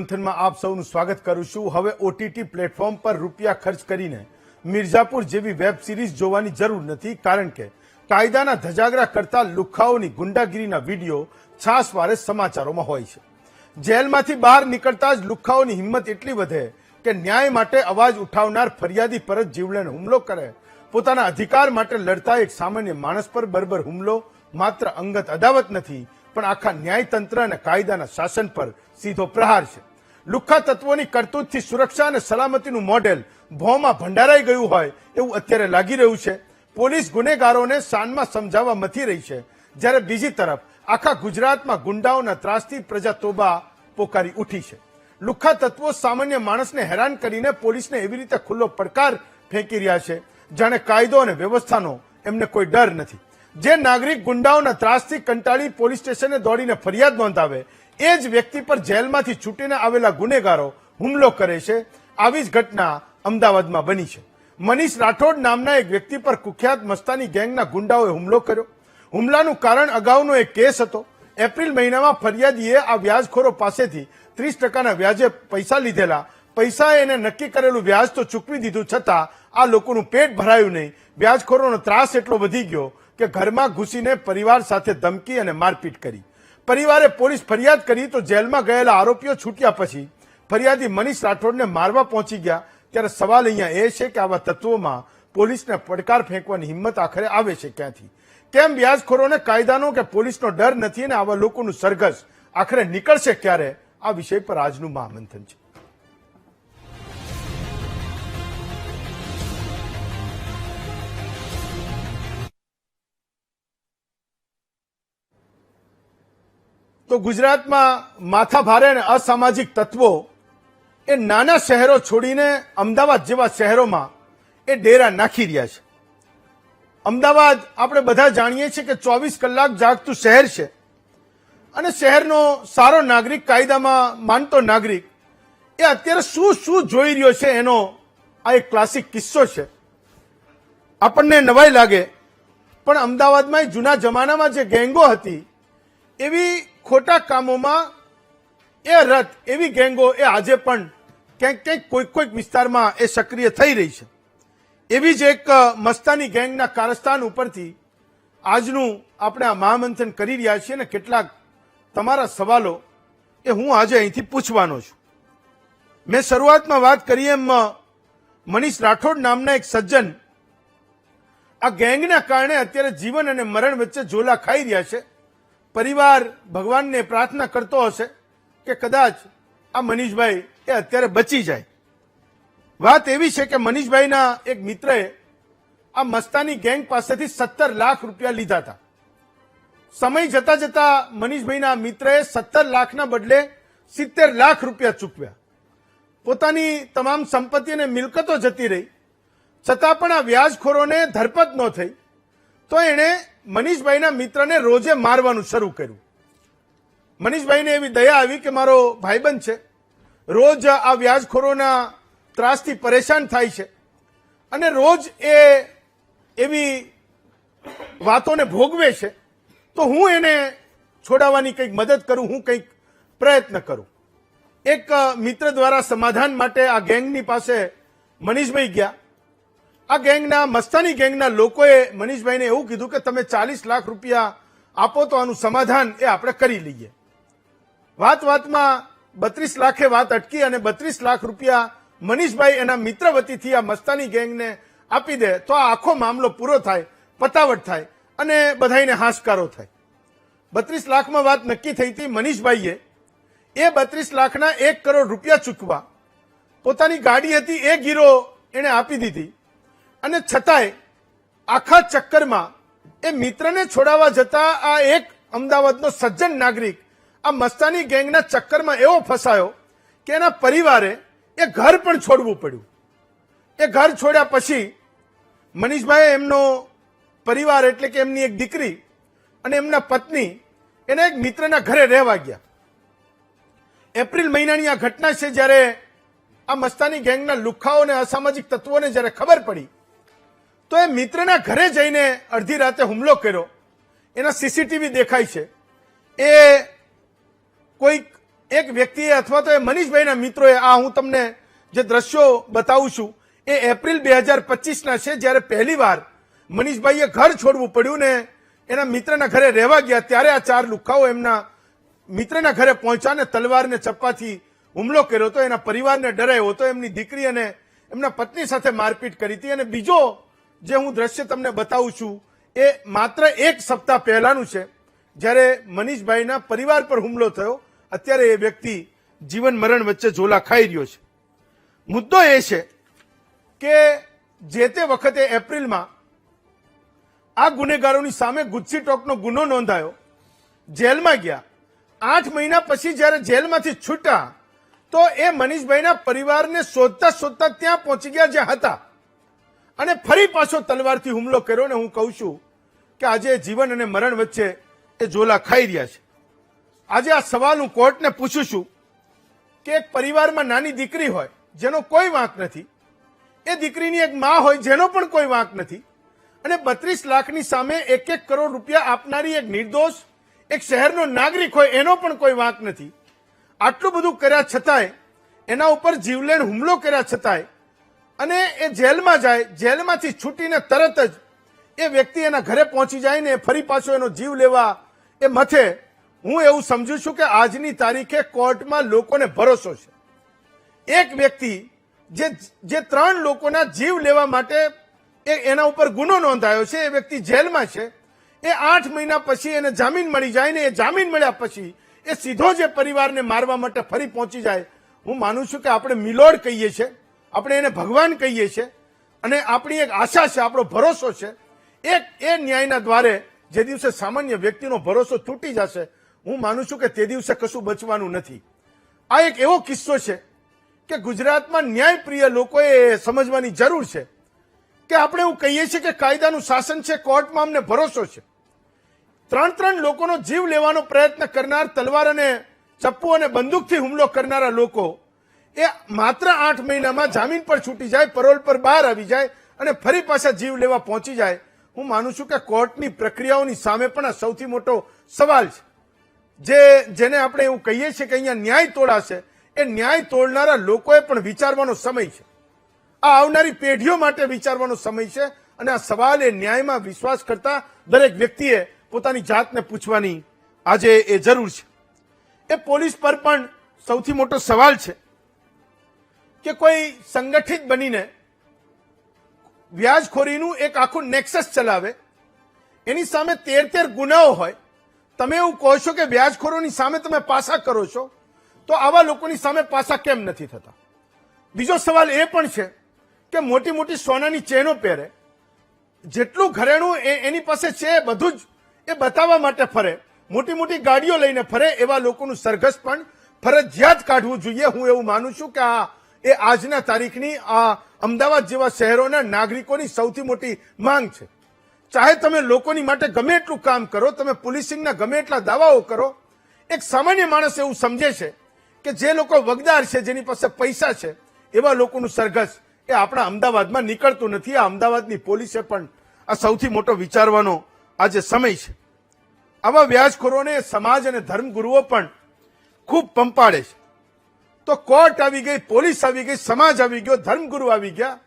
મંથનમાં આપ સૌનું સ્વાગત કરું છું। હવે ઓટીટી પ્લેટફોર્મ પર રૂપિયા ખર્ચ કરીને મિર્ઝાપુર જેવી વેબ સિરીઝ જોવાની જરૂર નથી, કારણ કે કાયદાના ધજાગરા કરતા લુખ્ખાઓની ગુંડાગીરીના વિડીયો છાસવારે સમાચારોમાં હોય છે। જેલમાંથી બહાર નીકળતા જ લુખ્ખાઓની હિંમત એટલી વધે કે ન્યાય માટે અવાજ ઉઠાવનાર ફરિયાદી પર જ જીવલેણ હુમલો કરે। પોતાના અધિકાર માટે લડતા એક સામાન્ય માણસ પર બર્બર હુમલો માત્ર અંગત અદાવત નથી, પણ આખા ન્યાયતંત્ર અને કાયદાના શાસન પર સીધો પ્રહાર છે। લુખ્ખા તત્વોની કરતૂતથી સુરક્ષા અને સલામતીનું મોડેલ ભોંમાં ભંડારાઈ ગયું હોય એવું અત્યારે લાગી રહ્યું છે। પોલીસ ગુનેગારોને શાનમાં સમજાવવા મથી રહી છે, જ્યારે બીજી તરફ આખા ગુજરાતમાં ગુંડાઓના ત્રાસથી પ્રજા તોબા પોકારી ઉઠી છે। લુખ્ખા તત્વો સામાન્ય માણસને હેરાન કરીને પોલીસને એવી રીતે ખુલ્લો પડકાર ફેંકી રહ્યા છે જાણે કાયદો અને વ્યવસ્થાનો એમને કોઈ ડર નથી। જે નાગરિક ગુંડાઓના ત્રાસથી કંટાળી પોલીસ સ્ટેશને દોડીને ફરિયાદ નોંધાવે એ જ વ્યક્તિ પર જેલમાંથી છૂટીને આવેલા ગુનેગારો હુમલો કરે છે। આવી જ ઘટના અમદાવાદમાં બની છે। મનીષ રાઠોડ નામના એક વ્યક્તિ પર કુખ્યાત મસ્તાની ગેંગના ગુંડાઓએ હુમલો કર્યો। હુમલાનું કારણ અગાઉનો એક કેસ હતો। એપ્રિલ મહિનામાં ફરિયાદીએ આ વ્યાજખોરો પાસેથી 30% વ્યાજે પૈસા લીધેલા। પૈસા એને નક્કી કરેલું વ્યાજ તો ચૂકવી દીધું, છતાં આ લોકોનું પેટ ભરાયું નહીં। વ્યાજખોરોનો ત્રાસ એટલો વધી ગયો કે ઘરમાં ઘૂસીને પરિવાર સાથે ધમકી અને મારપીટ કરી। પરિવારે પોલીસ ફરિયાદ કરી તો જેલમાં ગયેલા આરોપીઓ છૂટ્યા પછી ફરિયાદી મનીષ રાઠોડને મારવા પહોંચી ગયા। ત્યારે સવાલ અહીંયા એ છે કે આવા તત્વોમાં પોલીસને પડકાર ફેંકવાની હિંમત આખરે આવે છે ક્યાંથી? કેમ વ્યાજખોરોને કાયદાનો કે પોલીસનો ડર નથી અને આવા લોકોનું સરઘસ આખરે નીકળશે ક્યારે? આ વિષય પર આજનું મહામંથન છે। તો ગુજરાતમાં માથા ભારે અને અસામાજિક તત્વો એ નાના શહેરો છોડીને અમદાવાદ જેવા શહેરોમાં એ ડેરા નાખી રહ્યા છે। અમદાવાદ આપણે બધા જાણીએ છીએ કે 24 કલાક જાગતું શહેર છે અને શહેરનો સારો નાગરિક, કાયદામાં માનતો નાગરિક એ અત્યારે શું શું જોઈ રહ્યો છે એનો આ એક ક્લાસિક કિસ્સો છે। આપણને નવાઈ લાગે, પણ અમદાવાદમાં જૂના જમાનામાં જે ગેંગો હતી એવી ખોટા કામોમાં એ રત એવી ગેંગો એ આજે પણ ક્યાંક ક્યાંક કોઈક વિસ્તારમાં એ સક્રિય થઈ રહી છે। એવી જ એક મસ્તાની ગેંગના કારસ્તાન ઉપરથી આજનું આપણે આ મહામંથન કરી રહ્યા છીએ અને કેટલાક તમારા સવાલો એ હું આજે અહીંથી પૂછવાનો છું। મેં શરૂઆતમાં વાત કરી એમ મનીષ રાઠોડ નામના એક સજ્જન આ ગેંગના કારણે અત્યારે જીવન અને મરણ વચ્ચે ઝોલા ખાઈ રહ્યા છે। પરિવાર ભગવાનને પ્રાર્થના કરતો હશે કે કદાચ આ મનીષભાઈ એ અત્યારે બચી જાય। વાત એવી છે કે મનીષભાઈના એક મિત્રએ આ મસ્તાની ગેંગ પાસેથી 17 લાખ રૂપિયા લીધા હતા। સમય જતા જતા મનીષભાઈના મિત્રએ 17 લાખના બદલે 70 લાખ રૂપિયા ચૂકવ્યા। પોતાની તમામ સંપત્તિ અને મિલકતો જતી રહી, છતાં પણ આ વ્યાજખોરોને ધરપત ન થઈ તો એણે મનીષભાઈના મિત્રને રોજે મારવાનું શરૂ કર્યું। મનીષભાઈને એવી દયા આવી કે મારો ભાઈબંધ છે, રોજ આ વ્યાજખોરોના ત્રાસથી પરેશાન થાય છે અને રોજ એ એવી વાતોને ભોગવે છે, તો હું એને છોડાવવાની કંઈક મદદ કરું, હું કંઈક પ્રયત્ન કરું। એક મિત્ર દ્વારા સમાધાન માટે આ ગેંગની પાસે મનીષભાઈ ગયા। આ ગેંગના મસ્તાની ગેંગના લોકોએ મનીષભાઈને એવું કીધું કે તમે 40 લાખ રૂપિયા આપો તો આનું સમાધાન એ આપણે કરી લઈએ। વાતમાં 32 લાખે વાત અટકી અને 32 લાખ રૂપિયા મનીષભાઈ એના મિત્ર વતીથી આ મસ્તાની ગેંગને આપી દે તો આ આખો મામલો પૂરો થાય, પતાવટ થાય અને બધાઈને હાશકારો થાય। 32 લાખમાં વાત નક્કી થઈ હતી। મનીષભાઈએ એ 32 લાખના 1 કરોડ રૂપિયા ચૂકવા પોતાની ગાડી હતી એ ગીરો એને આપી દીધી અને છતાંય આખા ચક્કરમાં એ મિત્રને છોડાવવા જતા આ એક અમદાવાદનો સજ્જન નાગરિક આ મસ્તાની ગેંગના ચક્કરમાં એવો ફસાયો કે એના પરિવારે એ ઘર પણ છોડવું પડ્યું। એ ઘર છોડ્યા પછી મનીષભાઈ એમનો પરિવાર એટલે કે એમની એક દીકરી અને એમના પત્ની એના એક મિત્રના ઘરે રહેવા ગયા। એપ્રિલ મહિનાની આ ઘટના છે, જ્યારે આ મસ્તાની ગેંગના લુખ્ખાઓ અને અસામાજિક તત્વોને જ્યારે ખબર પડી તો એ મિત્રના ઘરે જઈને અડધી રાતે હુમલો કર્યો। એના સીસીટીવી દેખાય છે। એ કોઈક એક વ્યક્તિએ અથવા તો એ મનીષભાઈના મિત્રોએ, આ હું તમને જે દ્રશ્યો બતાવું છું એ એપ્રિલ 2025ના છે, જ્યારે પહેલીવાર મનીષભાઈએ ઘર છોડવું પડ્યું ને એના મિત્રના ઘરે રહેવા ગયા, ત્યારે આ 4 લુખ્ખાઓ એમના મિત્રના ઘરે પહોંચ્યા ને તલવાર ને ચપ્પાથી હુમલો કર્યો હતો. એના પરિવારને ડરાયો હતો, એમની દીકરી અને એમના પત્ની સાથે મારપીટ કરી હતી. અને બીજો જે હું દ્રશ્ય તમને બતાવું છું એ માત્ર 1 સપ્તાહ પહેલાનું છે, જ્યારે મનીષભાઈના પરિવાર પર હુમલો થયો. અત્યારે એ વ્યક્તિ જીવન મરણ વચ્ચે ઝોલા ખાઈ રહ્યો છે. મુદ્દો એ છે કે જે તે વખતે એપ્રિલમાં આ ગુનેગારોની સામે ગુજસી ટોકનો ગુનો નોંધાયો, જેલમાં ગયા. 8 મહિના પછી જ્યારે જેલમાંથી છૂટા તો એ મનીષભાઈના પરિવારને શોધતા શોધતા ત્યાં પહોંચી ગયા જ્યાં હતા અને ફરી પાછો તલવારથી હુમલો કર્યો. ને હું કહું છું કે આજે જીવન અને મરણ વચ્ચે એ ઝોલા ખાઈ રહ્યા છે. આજે આ સવાલ હું કોર્ટને પૂછું છું કે એક પરિવારમાં નાની દીકરી હોય જેનો કોઈ વાંક નથી, એ દીકરીની એક માં હોય જેનો પણ કોઈ વાંક નથી, અને 32 લાખની સામે 1-1 કરોડ રૂપિયા આપનારી એક નિર્દોષ એક શહેરનો નાગરિક હોય એનો પણ કોઈ વાંક નથી. આટલું બધું કર્યા છતાંય, એના ઉપર જીવલેણ હુમલો કર્યા છતાંય અને એ જેલમાં જાય, જેલમાંથી છૂટીને તરત જ એ વ્યક્તિ એના ઘરે પહોંચી જાય ને ફરી પાછો એનો જીવ લેવા એ મથે. હું એવું સમજુ છું કે આજની તારીખે કોર્ટમાં લોકોને ભરોસો છે. એક વ્યક્તિ જે 3 લોકોના જીવ લેવા માટે એના ઉપર ગુનો નોંધાયો છે, એ વ્યક્તિ જેલમાં છે. એ 8 મહિના પછી એને જામીન મળી જાય ને એ જામીન મળ્યા પછી એ સીધો જે પરિવારને મારવા માટે ફરી પહોંચી જાય. હું માનું છું કે આપણે મિલોડ કહીએ છીએ, આપણે એને ભગવાન કહીએ છીએ, અને આપણી એક આશા છે, આપણો ભરોસો છે. એ ન્યાયના દ્વારે જે દિવસે સામાન્ય વ્યક્તિનો ભરોસો તૂટી જશે, હું માનું છું કે તે દિવસે કશું બચવાનું નથી. આ એક એવો કિસ્સો છે કે ગુજરાતમાં ન્યાયપ્રિય લોકોએ સમજવાની જરૂર છે કે આપણે એવું કહીએ છીએ કે કાયદાનું શાસન છે, કોર્ટમાં અમને ભરોસો છે. 3 લોકોનો જીવ લેવાનો પ્રયત્ન કરનાર, તલવાર અને ચપ્પુ અને બંદૂકથી હુમલો કરનારા લોકો એ માત્ર 8 મહિનામાં જામીન પર છૂટી જાય, પરોલ પર બહાર આવી જાય અને ફરી પાછા જીવ લેવા પહોંચી જાય. હું માનું છું કે કોર્ટની પ્રક્રિયાઓની સામે પણ આ સૌથી મોટો સવાલ છે. જેને આપણે એવું કહીએ છીએ કે અહીંયા ન્યાય તોડાશે, એ ન્યાય તોડનારા લોકોએ પણ વિચારવાનો સમય છે. આ આવનારી પેઢીઓ માટે વિચારવાનો સમય છે. અને આ સવાલ એ ન્યાયમાં વિશ્વાસ કરતા દરેક વ્યક્તિએ પોતાની જાતને પૂછવાની આજે એ જરૂર છે. એ પોલીસ પર પણ સૌથી મોટો સવાલ છે કે કોઈ સંગઠિત બનીને વ્યાજખોરીનું એક આખું નેક્સસ ચલાવે, એની સામે 13 ગુનાઓ હોય, તમે એવું કહો છો કે વ્યાજખોરોની સામે તમે પાસા કરો છો, તો આવા લોકોની સામે પાસા કેમ નથી થતા? બીજો સવાલ એ પણ છે કે મોટી મોટી સોનાની ચેનો પહેરે, જેટલું ઘરેણું એની પાસે છે બધું જ એ બતાવવા માટે ફરે, મોટી મોટી ગાડીઓ લઈને ફરે, એવા લોકોનું સરઘસ પણ ફરજિયાત કાઢવું જોઈએ. હું એવું માનું છું કે એ આજના તારીખની આ અમદાવાદ જેવા શહેરોના નાગરિકોની સૌથી મોટી માંગ છે. ચાહે તમે લોકોની માટે ગમે એટલું કામ કરો, તમે પોલીસિંગના ગમે એટલા દાવાઓ કરો, એક સામાન્ય માણસ એવું સમજે છે કે જે લોકો વગદાર છે, જેની પાસે પૈસા છે, એવા લોકોનું સરઘસ એ આપણા અમદાવાદમાં નીકળતું નથી. આ અમદાવાદની પોલીસે પણ આ સૌથી મોટો વિચારવાનો આજે સમય છે. આવા વ્યાજખોરોને સમાજ અને ધર્મગુરુઓ પણ ખૂબ પંપાડે છે. તો કોર્ટ આવી ગઈ, પોલીસ આવી ગઈ, સમાજ આવી ગયો, ધર્મગુરુ આવી ગયા,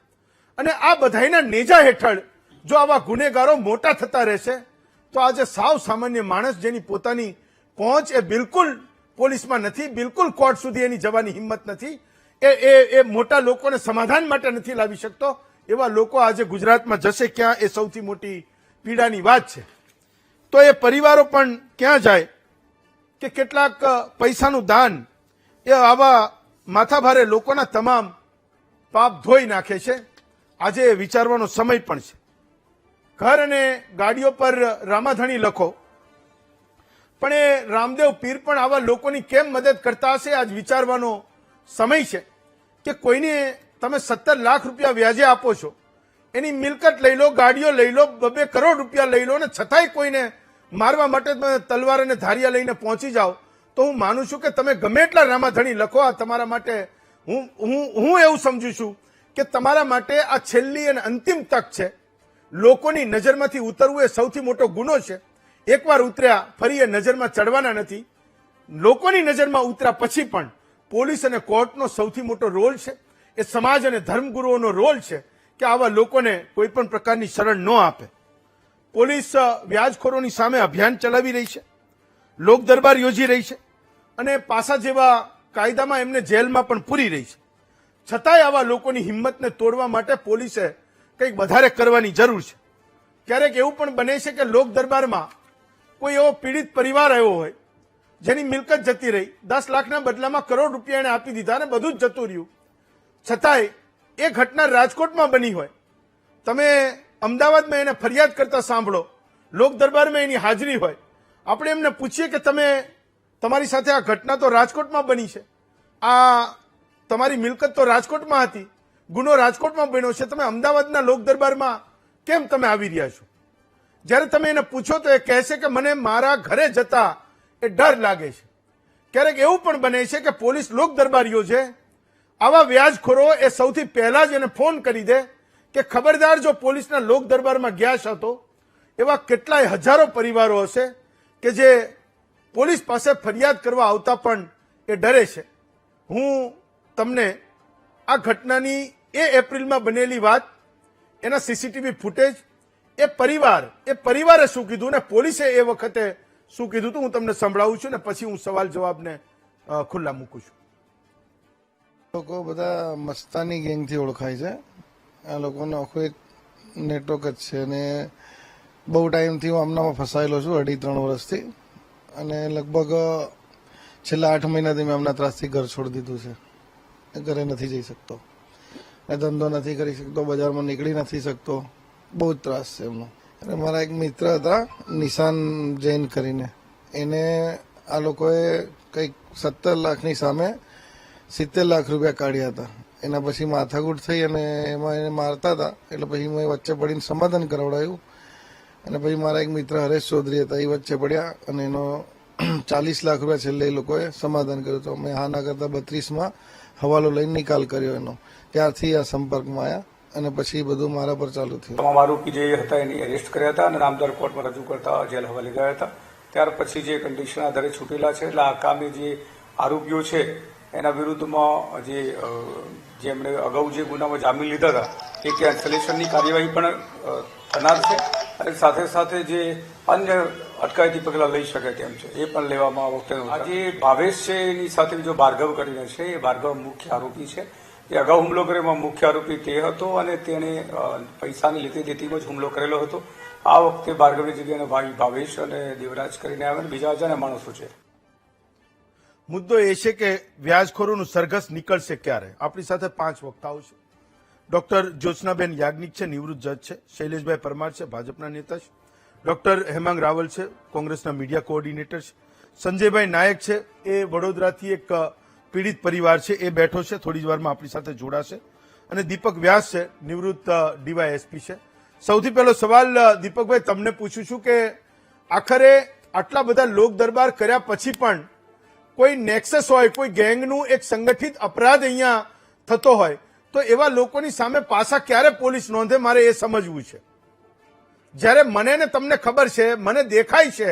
અને આ બધાના નેજા હેઠળ જો આવા ગુનેગારો મોટા થતા રહેશે તો આજે સાવ સામાન્ય માણસ જેની પોતાની પહોંચ એ બિલકુલ પોલીસમાં નથી, બિલકુલ કોર્ટ સુધી એની જવાની હિંમત નથી, એ મોટા લોકોને સમાધાન માટે નથી લાવી શકતો, એવા લોકો આજે ગુજરાતમાં જશે ક્યાં, એ સૌથી મોટી પીડાની વાત છે. તો એ પરિવારો પણ ક્યાં જાય કે કેટલાક પૈસાનું દાન એ આવા માથાભારે લોકોના તમામ પાપ ધોઈ નાખે છે. આજે એ વિચારવાનો સમય પણ છે. ઘર અને ગાડીઓ પર રામાધણી લખો, પણ એ રામદેવ પીર પણ આવા લોકોની કેમ મદદ કરતા હશે, આજ વિચારવાનો સમય છે. કે કોઈને તમે 17 લાખ રૂપિયા વ્યાજે આપો છો, એની મિલકત લઈ લો, ગાડીઓ લઈ લો, 2 કરોડ રૂપિયા લઈ લો, અને છતાંય કોઈને મારવા માટે તમે તલવાર અને ધારિયા લઈને પહોંચી જાઓ, તો હું માનું છું કે તમે ગમે એટલા રામાધણી લખો, આ તમારા માટે હું એવું સમજુ છું કે તમારા માટે આ છેલ્લી અને અંતિમ તક છે. લોકોની નજરમાંથી ઉતરવું એ સૌથી મોટો ગુનો છે. એકવાર ઉતર્યા ફરી એ નજરમાં ચડવાના નથી. લોકોની નજરમાં ઉતર્યા પછી પણ પોલીસ અને કોર્ટનો સૌથી મોટો રોલ છે, એ સમાજ અને ધર્મગુરુઓનો રોલ છે કે આવા લોકોને કોઈ પણ પ્રકારની શરણ ન આપે. પોલીસ વ્યાજખોરોની સામે અભિયાન ચલાવી રહી છે, લોક દરબાર યોજી રહી છે અને પાસા જેવા કાયદામાં એમને જેલમાં પણ પૂરી રહી છે. છતાંય આવા લોકોની હિંમતને તોડવા માટે પોલીસે કંઈક વધારે કરવાની જરૂર છે. ક્યારેક એવું પણ બને છે કે લોક દરબારમાં કોઈ એવો પીડિત પરિવાર આવ્યો હોય જેની મિલકત જતી રહી, 10 લાખના બદલામાં કરોડ રૂપિયા એને આપી દીધા અને બધું જ જતું રહ્યું. છતાંય એ ઘટના રાજકોટમાં બની હોય, તમે અમદાવાદમાં એને ફરિયાદ કરતા સાંભળો, લોક દરબારમાં એની હાજરી હોય, આપણે એમને પૂછીએ કે તમારી સાથે આ ઘટના તો રાજકોટમાં બની છે, આ તમારી મિલકત તો રાજકોટમાં હતી, ગુનો રાજકોટમાં બન્યો છે, તમે અમદાવાદના લોક દરબારમાં કેમ તમે આવી રહ્યા છો? જ્યારે તમે એને પૂછો તો એ કહેશે કે મને મારા ઘરે જતા એ ડર લાગે છે. ક્યારેક એવું પણ બને છે કે પોલીસ લોક દરબાર યોજે, આવા વ્યાજખોરો એ સૌથી પહેલા જ એને ફોન કરી દે કે ખબરદાર, જો પોલીસના લોક દરબારમાં ગયા છો તો એવા કેટલાય હજારો પરિવારો હશે કે જે પોલીસ પાસે ફરિયાદ કરવા આવતા પણ એ ડરે છે. હું તમને આ ઘટનાની એ એપ્રિલમાં બનેલી વાત, એના સીસીટીવી ફૂટેજ, એ પરિવારે શું કીધું ને પોલીસે એ વખતે શું કીધું હતું હું તમને સંભળાવું છું ને પછી હું સવાલ જવાબને ખુલ્લા મૂકું છું. લોકો બધા મસ્તાની ગેંગથી ઓળખાય છે. આ લોકોનો આખું એક નેટવર્ક જ છે અને બહુ ટાઈમથી હું આમનામાં ફસાયેલો છું, 2.5-3 વર્ષથી. અને લગભગ છેલ્લા 8 મહિનાથી મેં આમના ત્રાસથી ઘર છોડી દીધું છે. ઘરે નથી જઈ શકતો, ધંધો નથી કરી શકતો, બજારમાં નીકળી નથી શકતો, બહુ જ ત્રાસ છે એમનો. અને મારા એક મિત્ર હતા નિશાન જૈન કરીને, એને આ લોકોએ કંઈક 17 લાખની સામે 70 લાખ રૂપિયા કાઢ્યા હતા. એના પછી માથાકૂટ થઈ અને એમાં એને મારતા હતા, એટલે પછી મેં વચ્ચે પડીને સમાધાન કરાવડાયું. અને પછી મારા એક મિત્ર હરેશ ચૌધરી હતા, એ વચ્ચે પડ્યા અને એનો 40 લાખ રૂપિયા છેલ્લે એ લોકોએ સમાધાન કર્યું હતું. મેં હા ના કરતા 32માં હવાલો લઈને નિકાલ કર્યો એનો. ત્યારથી આ સંપર્કમાં આવ્યા અને પછી બધું મારા પર ચાલુ થયું. તમામ આરોપી જે હતા એની એરેસ્ટ કર્યા હતા અને નામદાર કોર્ટમાં રજૂ કરતા જેલ હવાલે ગયા હતા. ત્યાર પછી જે કન્ડિશન આધારે છૂટેલા છે, એટલે આગામી જે આરોપીઓ છે એના વિરુદ્ધમાં જેમણે અગાઉ જે ગુનામાં જામીન લીધા હતા એ કેન્સલેશનની કાર્યવાહી પણ થનાર છે અને સાથે સાથે જે અન્ય અટકાયતી પગલાં લઈ શકે તેમ છે એ પણ લેવામાં આ વખતે. આજે ભાવેશ છે એની સાથે બીજો ભાર્ગવ કરીને છે, એ ભાર્ગવ મુખ્ય આરોપી છે. એ અગાઉ હુમલો કર્યો મુખ્ય આરોપી તે હતો અને તેણે પૈસાની લેતી દેતીમાં જ હુમલો કરેલો હતો. આ વખતે ભાર્ગવની જગ્યાએ ભાઈ ભાવેશ અને દેવરાજ કરીને આવે બીજા અજાણ્યા માણસો છે. મુદ્દો એ છે કે વ્યાજખોરોનું સરઘસ નીકળશે ક્યારે? આપણી સાથે 5 વક્તાઓ છે. ડોક્ટર જ્યોત્સનાબેન યાજ્ઞિક છે, નિવૃત્ત જજ છે. શૈલેષભાઈ પરમાર છે, ભાજપના નેતા છે. ડોક્ટર હેમાંગ રાવલ છે, કોંગ્રેસના મીડિયા કોઓર્ડિનેટર છે. સંજયભાઈ નાયક છે, એ વડોદરાથી એક પીડિત પરિવાર છે, એ બેઠો છે, થોડી જ વારમાં આપણી સાથે જોડાશે. અને દીપક વ્યાસ છે, નિવૃત્ત ડીવાયએસપી છે. સૌથી પહેલો સવાલ દીપકભાઈ તમને પૂછું છું કે આખરે આટલા બધા લોક દરબાર કર્યા પછી પણ કોઈ નેક્સસ હોય, કોઈ ગેંગનું એક સંગઠિત અપરાધ અહીંયા થતો હોય તો એવા લોકોની સામે પાછા ક્યારે પોલીસ નોંધે? મારે એ સમજવું છે. જ્યારે મને ને તમને ખબર છે, મને દેખાય છે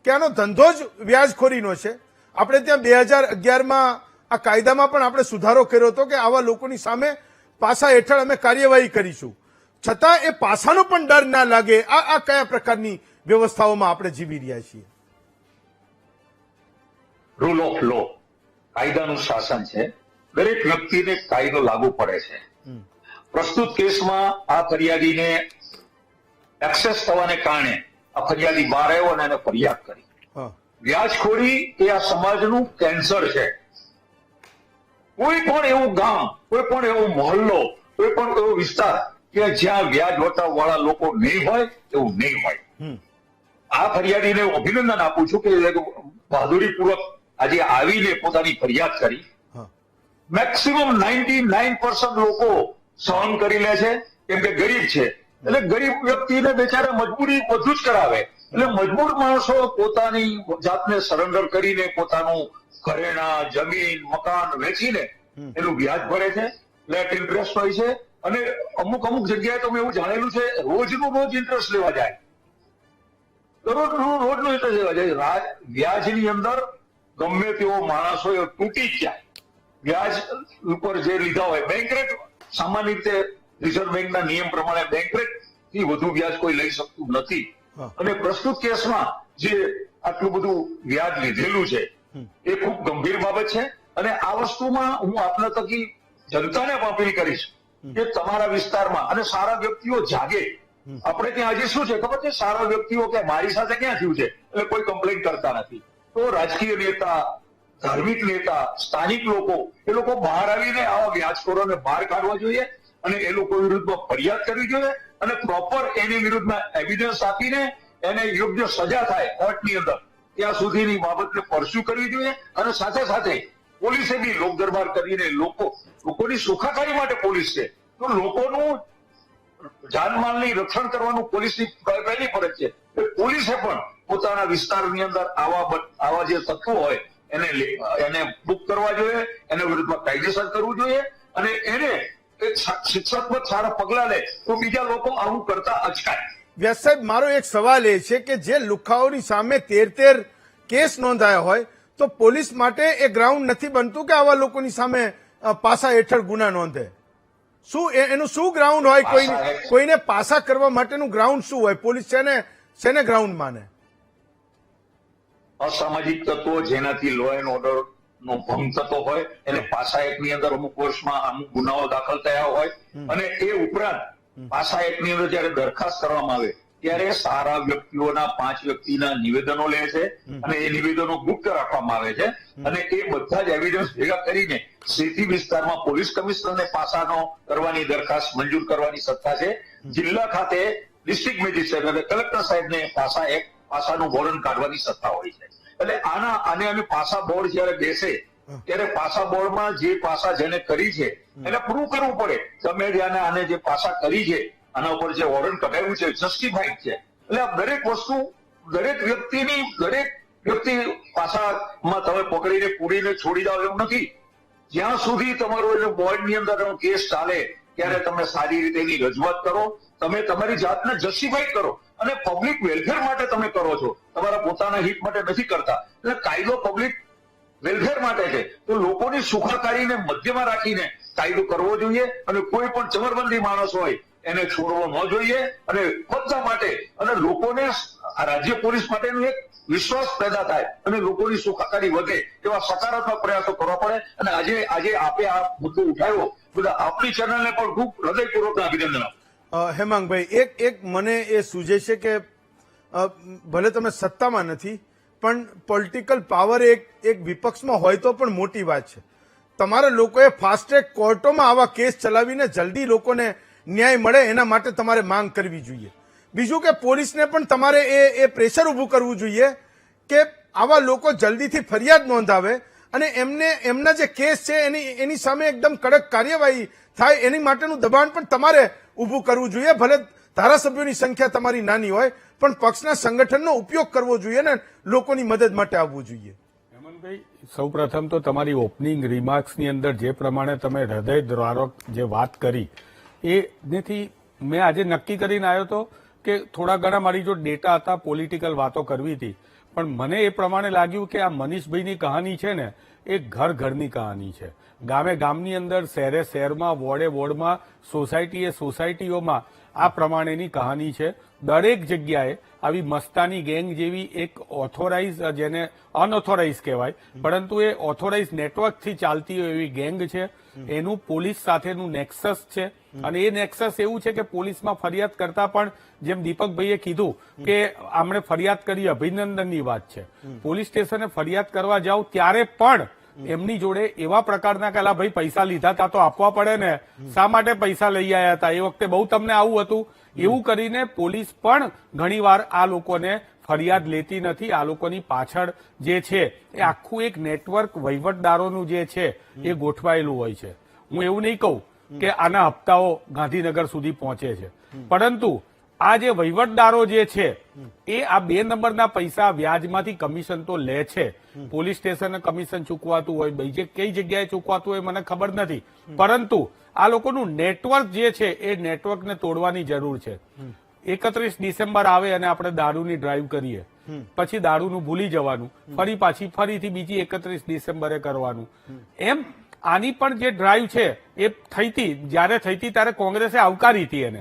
કે આનો ધંધો જ વ્યાજખોરીનો છે. આપણે ત્યાં 2011માં આ કાયદામાં પણ આપણે સુધારો કર્યો હતો કે આવા લોકોની સામે પાસા હેઠળ અમે કાર્યવાહી કરીશું. છતાં એ પાસાનો પણ ડર ના લાગે, આ કયા પ્રકારની વ્યવસ્થાઓમાં આપણે જીવી રહ્યા છીએ? રૂલ ઓફ લો, કાયદાનું શાસન છે. દરેક વ્યક્તિને કાયદો લાગુ પડે છે. પ્રસ્તુત કેસમાં આ ફરિયાદીને એક્સેસ થવાને કારણે આ ફરિયાદી બહાર આવ્યો અને એને ફરિયાદ કરી. વ્યાજખોરી એ આ સમાજનું કેન્સર છે. કોઈ પણ એવું ગામ, કોઈ પણ એવો મહોલ્લો, કોઈ પણ એવો વિસ્તાર કે જ્યાં વ્યાજ વટાવવાળા લોકો નહીં હોય એવું નહીં હોય. આ ફરિયાદીને હું અભિનંદન આપું છું કે બહાદુરીપૂર્વક આજે આવીને પોતાની ફરિયાદ કરી. મેક્સિમમ 99% લોકો સહન કરી લે છે કેમ કે ગરીબ છે. એટલે ગરીબ વ્યક્તિને બેચારા મજબૂરી બધું જ કરાવે. એટલે મજબૂર માણસો પોતાની જાતને સરેન્ડર કરીને પોતાનું ઘરેણા, જમીન, મકાન વેચીને એનું વ્યાજ ભરે છે. ફ્લેટ ઇન્ટરેસ્ટ હોય છે અને અમુક જગ્યાએ તો મેં એવું જાણેલું છે રોજનું રોજ ઇન્ટરેસ્ટ લેવા જાય. રોજનું ઇન્ટરેસ્ટ લેવા જાય. વ્યાજની અંદર ગમે તેવો માણસ હોય એ તૂટી જ જાય. વ્યાજ ઉપર જે લીધા હોય બેંક રેટ, સામાન્ય રીતે રિઝર્વ બેંકના નિયમ પ્રમાણે બેંક રેટ થી વધુ વ્યાજ કોઈ લઈ શકતું નથી. અને પ્રસ્તુત કેસમાં જે આટલું બધું વ્યાજ લીધેલું છે એ ખૂબ ગંભીર બાબત છે. અને આ વસ્તુમાં હું આપના થકી જનતાને પણ અપીલ કરીશ કે તમારા વિસ્તારમાં અને સારા વ્યક્તિઓ જાગે. આપણે ત્યાં હજી શું છે ખબર છે, સારા વ્યક્તિઓ કે મારી સાથે ક્યાં થયું છે એટલે કોઈ કમ્પ્લેન કરતા નથી. તો રાજકીય નેતા, ધાર્મિક નેતા, સ્થાનિક લોકો એ લોકો બહાર આવીને આવા વ્યાજખોરોને બહાર કાઢવા જોઈએ અને એ લોકો વિરુદ્ધમાં ફરિયાદ કરવી જોઈએ અને પ્રોપર એની વિરુદ્ધમાં એવિડન્સ આપીને એને યોગ્ય સજા થાય કોર્ટની અંદર ત્યાં સુધીની બાબતને પરસ્યુ કરવી જોઈએ. અને સાથે સાથે પોલીસે બી લોક દરબાર કરીને લોકોની સુખાકારી માટે પોલીસ છે, તો લોકોનું જાનમાલની રક્ષણ કરવાનું પોલીસની પહેલી ફરજ છે. પોલીસે પણ પોતાના વિસ્તારની અંદર આવા જે તત્વો હોય એને બુક કરવા જોઈએ, એના વિરુદ્ધમાં કાયદેસર કરવું જોઈએ અને એને એક શિક્ષાત્મક સારા પગલા લે તો બીજા લોકો આવું કરતા અચકાય. વ્યાસ સાહેબ, મારો એક સવાલ એ છે કે જે લુખાઓની સામે 13 કેસ નોંધાયા હોય તો પોલીસ માટે એ ગ્રાઉન્ડ નથી બનતું કે આવા લોકોની સામે પાસા હેઠળ ગુના નોંધે? શું એનું શું ગ્રાઉન્ડ હોય? કોઈને પાસા કરવા માટેનું ગ્રાઉન્ડ શું હોય? પોલીસ શેને ગ્રાઉન્ડ માને? અસામાજિક તત્વો જેનાથી લો એન્ડ ઓર્ડર નો ભંગ થતો હોય એને પાસા એક્ટની અંદર અમુક વર્ષમાં અમુક ગુનાઓ દાખલ થયા હોય અને એ ઉપરાંત પાસા એક્ટની અંદર જયારે દરખાસ્ત કરવામાં આવે ત્યારે સારા વ્યક્તિઓના 5 વ્યક્તિના નિવેદનો લે છે અને એ નિવેદનો ગુપ્ત રાખવામાં આવે છે અને એ બધા જ એવિડન્સ ભેગા કરીને સિટી વિસ્તારમાં પોલીસ કમિશનરને પાસાનો કરવાની દરખાસ્ત મંજૂર કરવાની સત્તા છે. જિલ્લા ખાતે ડિસ્ટ્રિક્ટ મેજિસ્ટ્રેટ અને કલેક્ટર સાહેબને પાસાનું વોરંટ કાઢવાની સત્તા હોય છે. એટલે આને અમે પાસા બોર્ડ જયારે બેસે ત્યારે પાસા બોર્ડમાં જે પાસા જેને કરી છે એને પ્રૂવ કરવું પડે તમે જેને આને જે પાસા કરી છે આના ઉપર જે વોરંટ કઢાવ્યું છે જસ્ટિફાઈડ છે. એટલે આ દરેક વસ્તુ દરેક વ્યક્તિ પાસામાં તમે પકડીને પૂરીને છોડી જાવ એવું નથી. જ્યાં સુધી તમારો બોર્ડની અંદર કેસ ચાલે ત્યારે તમે સારી રીતે એની રજૂઆત કરો, તમે તમારી જાતને જસ્ટિફાઈ કરો અને પબ્લિક વેલફેર માટે તમે કરો છો, તમારા પોતાના હિત માટે નથી કરતા. એટલે કાયદો પબ્લિક વેલફેર માટે છે તો લોકોની સુખાકારીને મધ્યમાં રાખીને કાયદો કરવો જોઈએ અને કોઈ પણ ચમરબંધી માણસ હોય એને છોડવો ન જોઈએ અને બધા માટે અને લોકોને રાજ્ય પોલીસ માટેનું એક વિશ્વાસ પેદા થાય અને લોકોની સુખાકારી વધે એવા સકારાત્મક પ્રયાસો કરવા પડે. અને આજે આપે આ મુદ્દો ઉઠાવ્યો, બધા આપણી ચેનલને પણ ખૂબ હૃદયપૂર્વક અભિનંદન. હેમાંગભાઈ, એક મને એ સૂઝે છે કે ભલે તમે સત્તામાં નથી પણ પોલિટિકલ પાવર એક વિપક્ષમાં હોય તો પણ મોટી વાત છે. તમારા લોકોએ ફાસ્ટ ટ્રેક કોર્ટોમાં આવા કેસ ચલાવીને જલ્દી લોકોને ન્યાય મળે એના માટે તમારે માંગ કરવી જોઈએ. બીજું કે પોલીસને પણ તમારે એ પ્રેશર ઉભું કરવું જોઈએ કે આવા લોકો જલ્દીથી ફરિયાદ નોંધાવે અને એમના જે કેસ છે એની સામે એકદમ કડક કાર્યવાહી થાય એની માટેનું દબાણ પણ તમારે ઉભું કરવું જોઈએ. ભલે ધારાસભ્યોની સંખ્યા તમારી નાની હોય પણ પક્ષના સંગઠનનો ઉપયોગ કરવો જોઈએ ને લોકોની મદદ માટે આવવું જોઈએ. હેમંતભાઈ, સૌપ્રથમ તો તમારી ઓપનિંગ રિમાર્ક્સની અંદર જે પ્રમાણે તમે હૃદયદ્વારક જે વાત કરી એનેથી મેં આજે નક્કી કરીને આવ્યો હતો કે થોડા ઘણા મારી જો ડેટા હતા, પોલિટિકલ વાતો કરવી હતી, પણ મને એ પ્રમાણે લાગ્યું કે આ મનીષભાઈની કહાની છે ને એ ઘરની કહાની છે. ગામની અંદર, શહેરમાં, વોર્ડમાં, સોસાયટીઓમાં આ પ્રમાણેની કહાની છે. દરેક જગ્યાએ આવી મસ્તાની ગેંગ જેવી એક ઓથોરાઇઝ, જેને અનઓથોરાઇઝ કહેવાય પરંતુ એ ઓથોરાઇઝ નેટવર્કથી ચાલતી હોય એવી ગેંગ છે. એનું પોલીસ સાથેનું નેક્સસ છે અને એ નેક્સસ એવું છે કે પોલીસમાં ફરિયાદ કરતા પણ જેમ દીપકભાઈએ કીધું કે આમણે ફરિયાદ કરી, અભિનંદનની વાત છે. પોલીસ સ્ટેશને ફરિયાદ કરવા જાવ ત્યારે પણ એમની જોડે એવા પ્રકારના કે ભાઈ પૈસા લીધા હતા તો આપવા પડે ને, શા માટે પૈસા લઈ આવ્યા હતા, એ વખતે બહુ તમને આવું હતું, એવું કરીને પોલીસ પણ ઘણીવાર આ લોકોને ફરિયાદ લેતી નથી. આ લોકોની પાછળ જે છે એ આખું એક નેટવર્ક વહીવટદારોનું જે છે એ ગોઠવાયેલું હોય છે. હું એવું નહીં કહું કે આના હપ્તાઓ ગાંધીનગર સુધી પહોંચે છે, પરંતુ આ જે વહીવટદારો જે છે એ આ 2 નંબરના પૈસા વ્યાજમાંથી કમિશન તો લે છે. પોલીસ સ્ટેશને કમિશન ચૂકવાતું હોય, બીજે કઈ જગ્યાએ ચૂકવાતું હોય મને ખબર નથી, પરંતુ આ લોકોનું નેટવર્ક જે છે એ નેટવર્કને તોડવાની જરૂર છે. 31 ડિસેમ્બર આવે અને આપણે દારૂની ડ્રાઈવ કરીએ પછી દારૂનું ભૂલી જવાનું, ફરીથી બીજી 31 ડિસેમ્બરે કરવાનું. એમ આની પણ જે ડ્રાઈવ છે એ થઈ હતી, જયારે થઈ હતી ત્યારે કોંગ્રેસે આવકારી હતી એને.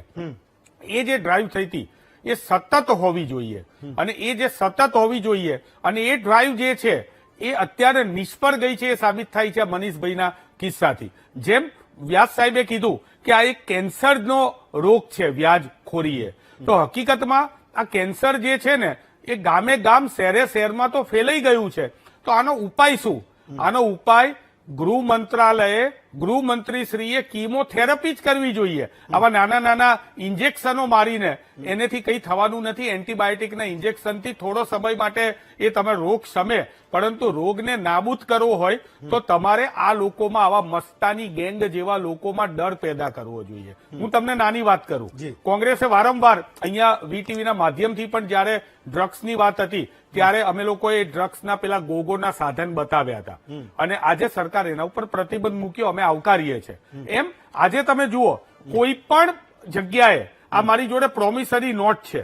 એ જે ડ્રાઈવ થઈ હતી એ સતત હોવી જોઈએ, અને એ જે સતત હોવી જોઈએ અને એ ડ્રાઈવ જે છે એ અત્યારે નિષ્ફળ ગઈ છે એ સાબિત થાય છે મનીષભાઈના કિસ્સાથી. જેમ વ્યાસ સાહેબે કીધું કે આ એક કેન્સરનો રોગ છે વ્યાજખોરી, તો હકીકતમાં આ કેન્સર જે છે ને એ ગામે ગામ શહેરમાં તો ફેલાઈ ગયું છે. તો આનો ઉપાય શું? આનો ઉપાય ગૃહમંત્રીશ્રીએ કીમોથેરાપી જ કરવી જોઈએ. આવા નાના નાના ઇન્જેક્શનો મારીને એનેથી કંઈ થવાનું નથી. એન્ટીબાયોટિકના ઇન્જેક્શનથી થોડો સમય માટે એ તમે રોગ શમે, પરંતુ રોગને નાબૂદ કરવો હોય તો તમારે આ લોકોમાં, આવા મસ્તાની ગેંગ જેવા લોકોમાં ડર પેદા કરવો જોઈએ. હું તમને નાની વાત કરું, કોંગ્રેસે વારંવાર અહીંયા વીટીવીના માધ્યમથી પણ જયારે ડ્રગ્સની વાત હતી ત્યારે અમે લોકોએ ડ્રગ્સના પેલા ગોગોના સાધન બતાવ્યા હતા, અને આજે સરકાર એના ઉપર પ્રતિબંધ મૂક્યો, અમે આવકારીએ છીએ. એમ આજે તમે જુઓ, કોઈ પણ જગ્યાએ આ મારી જોડે પ્રોમિસરી નોટ છે,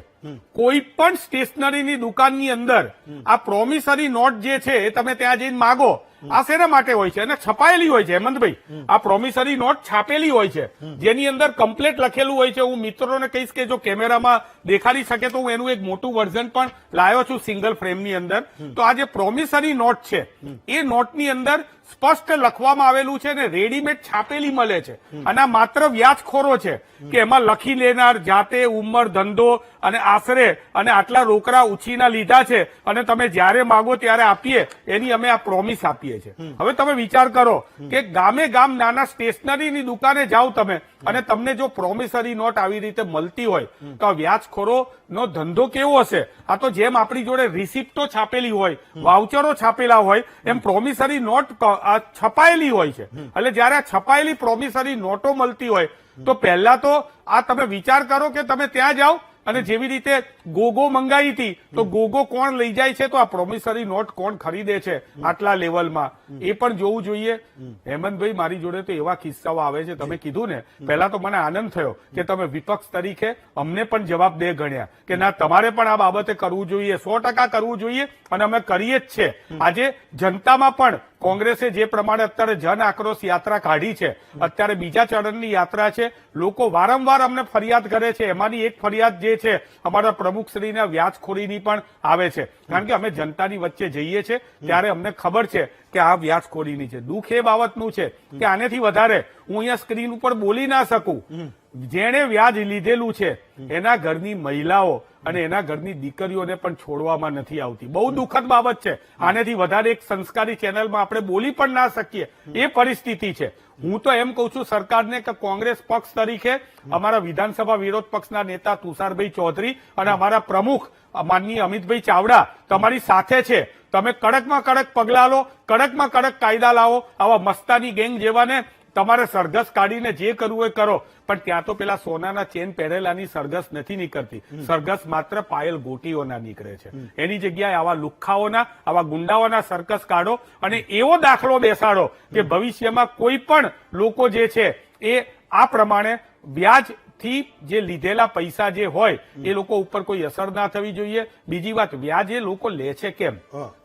કોઈ પણ સ્ટેશનરીની દુકાનની અંદર આ પ્રોમિસરી નોટ જે છે એ તમે ત્યાં જઈને માગો. આ શેના માટે હોય છે? અને છપાયેલી હોય છે હેમંતભાઈ, આ પ્રોમિસરી નોટ છાપેલી હોય છે, જેની અંદર કમ્પ્લેટ લખેલું હોય છે. હું મિત્રોને કહીશ કે જો કેમેરામાં દેખાડી શકે તો હું એનું એક મોટું વર્ઝન પણ લાવ્યો છું સિંગલ ફ્રેમની અંદર. તો આ જે પ્રોમિસરી નોટ છે એ નોટની અંદર સ્પષ્ટ લખવામાં આવેલું છે ને રેડીમેડ છાપેલી મળે છે, અને આ માત્ર વ્યાજખોરો છે કે એમાં લખી લેનાર જાતે ઉંમર, ધંધો અને આશરે અને આટલા રોકડા ઉછીના લીધા છે અને તમે જ્યારે માગો ત્યારે આપીએ, એની અમે આ પ્રોમિસ આપીએ છીએ. હવે તમે વિચાર કરો કે ગામે ગામ નાના સ્ટેશનરીની દુકાને જાઓ તમે, અને તમને જો પ્રોમિસરી નોટ આવી રીતે મળતી હોય તો આ વ્યાજખોરોનો ધંધો કેવો હશે? આ તો જેમ આપણી જોડે રિસિપ્ટો છાપેલી હોય, વાઉચરો છાપેલા હોય, એમ પ્રોમિસરી નોટ છપાયેલી હોય છે. એટલે જયારે આ છપાયેલી પ્રોમિસરી નોટો મળતી હોય તો પહેલા તો આ તમે વિચાર કરો કે તમે ત્યાં જાઓ અને જેવી રીતે ગોગો મંગાવી હતી તો ગોગો કોણ લઈ જાય છે, તો આ પ્રોમિસરી નોટ કોણ ખરીદે છે આટલા લેવલમાં, એ પણ જોવું જોઈએ. હેમંતભાઈ, મારી જોડે તો એવા કિસ્સાઓ આવે છે, તમે કીધું ને, પહેલા તો મને આનંદ થયો કે તમે વિપક્ષ તરીકે અમને પણ જવાબદેહ ગણ્યા કે ના, તમારે પણ આ બાબતે કરવું જોઈએ, 100% કરવું જોઈએ, અને અમે કરીએ જ છે. આજે જનતામાં પણ કોંગ્રેસે જે પ્રમાણે અત્યારે જન આક્રોશ યાત્રા કાઢી છે, અત્યારે બીજા ચરણની યાત્રા છે, લોકો વારંવાર અમને ફરિયાદ કરે છે. એમાંની એક ફરિયાદ જે છે અમારા પ્રમુખશ્રીના વ્યાજખોરીની પણ આવે છે, કારણ કે અમે જનતાની વચ્ચે જઈએ છીએ ત્યારે અમને ખબર છે કે આ વ્યાજખોરીની છે. દુઃખ એ બાબતનું છે કે આનેથી વધારે હું અહીંયા સ્ક્રીન ઉપર બોલી ના શકું. જેણે વ્યાજ લીધેલું છે એના ઘરની મહિલાઓ અને એના ઘરની દીકરીઓને પણ છોડવામાં નથી આવતી. બહુ દુઃખદ બાબત છે. આનેથી વધારે એક સંસ્કારી ચેનલમાં આપણે બોલી પણ ના શકીએ એ પરિસ્થિતિ છે. હું તો એમ કહું છું સરકારને કે કોંગ્રેસ પક્ષ તરીકે અમારા વિધાનસભા વિરોધ પક્ષના નેતા તુષારભાઈ ચૌધરી અને અમારા પ્રમુખ માનનીય અમિતભાઈ ચાવડા તમારી સાથે છે. તમે કડકમાં કડક પગલા લો, કડકમાં કડક કાયદા લાવો. આવા મસ્તાની ગેંગ જેવાને તમારે સરઘસ કાઢીને જે કરવું હોય કરો, પણ ત્યાં તો પેલા સોનાના ચેન પહેરેલાની સરઘસ નથી નીકળતી. સરઘસ માત્ર પાયલ ગોટીઓના નીકળે છે. એની જગ્યાએ આવા લુખ્ખાઓના, આવા ગુંડાઓના સરઘસ કાઢો અને એવો દાખલો બેસાડો કે ભવિષ્યમાં કોઈ પણ લોકો જે છે એ આ પ્રમાણે વ્યાજથી જે લીધેલા પૈસા જે હોય એ લોકો ઉપર કોઈ અસર ના થવી જોઈએ. બીજી વાત, વ્યાજ એ લોકો લે છે કેમ?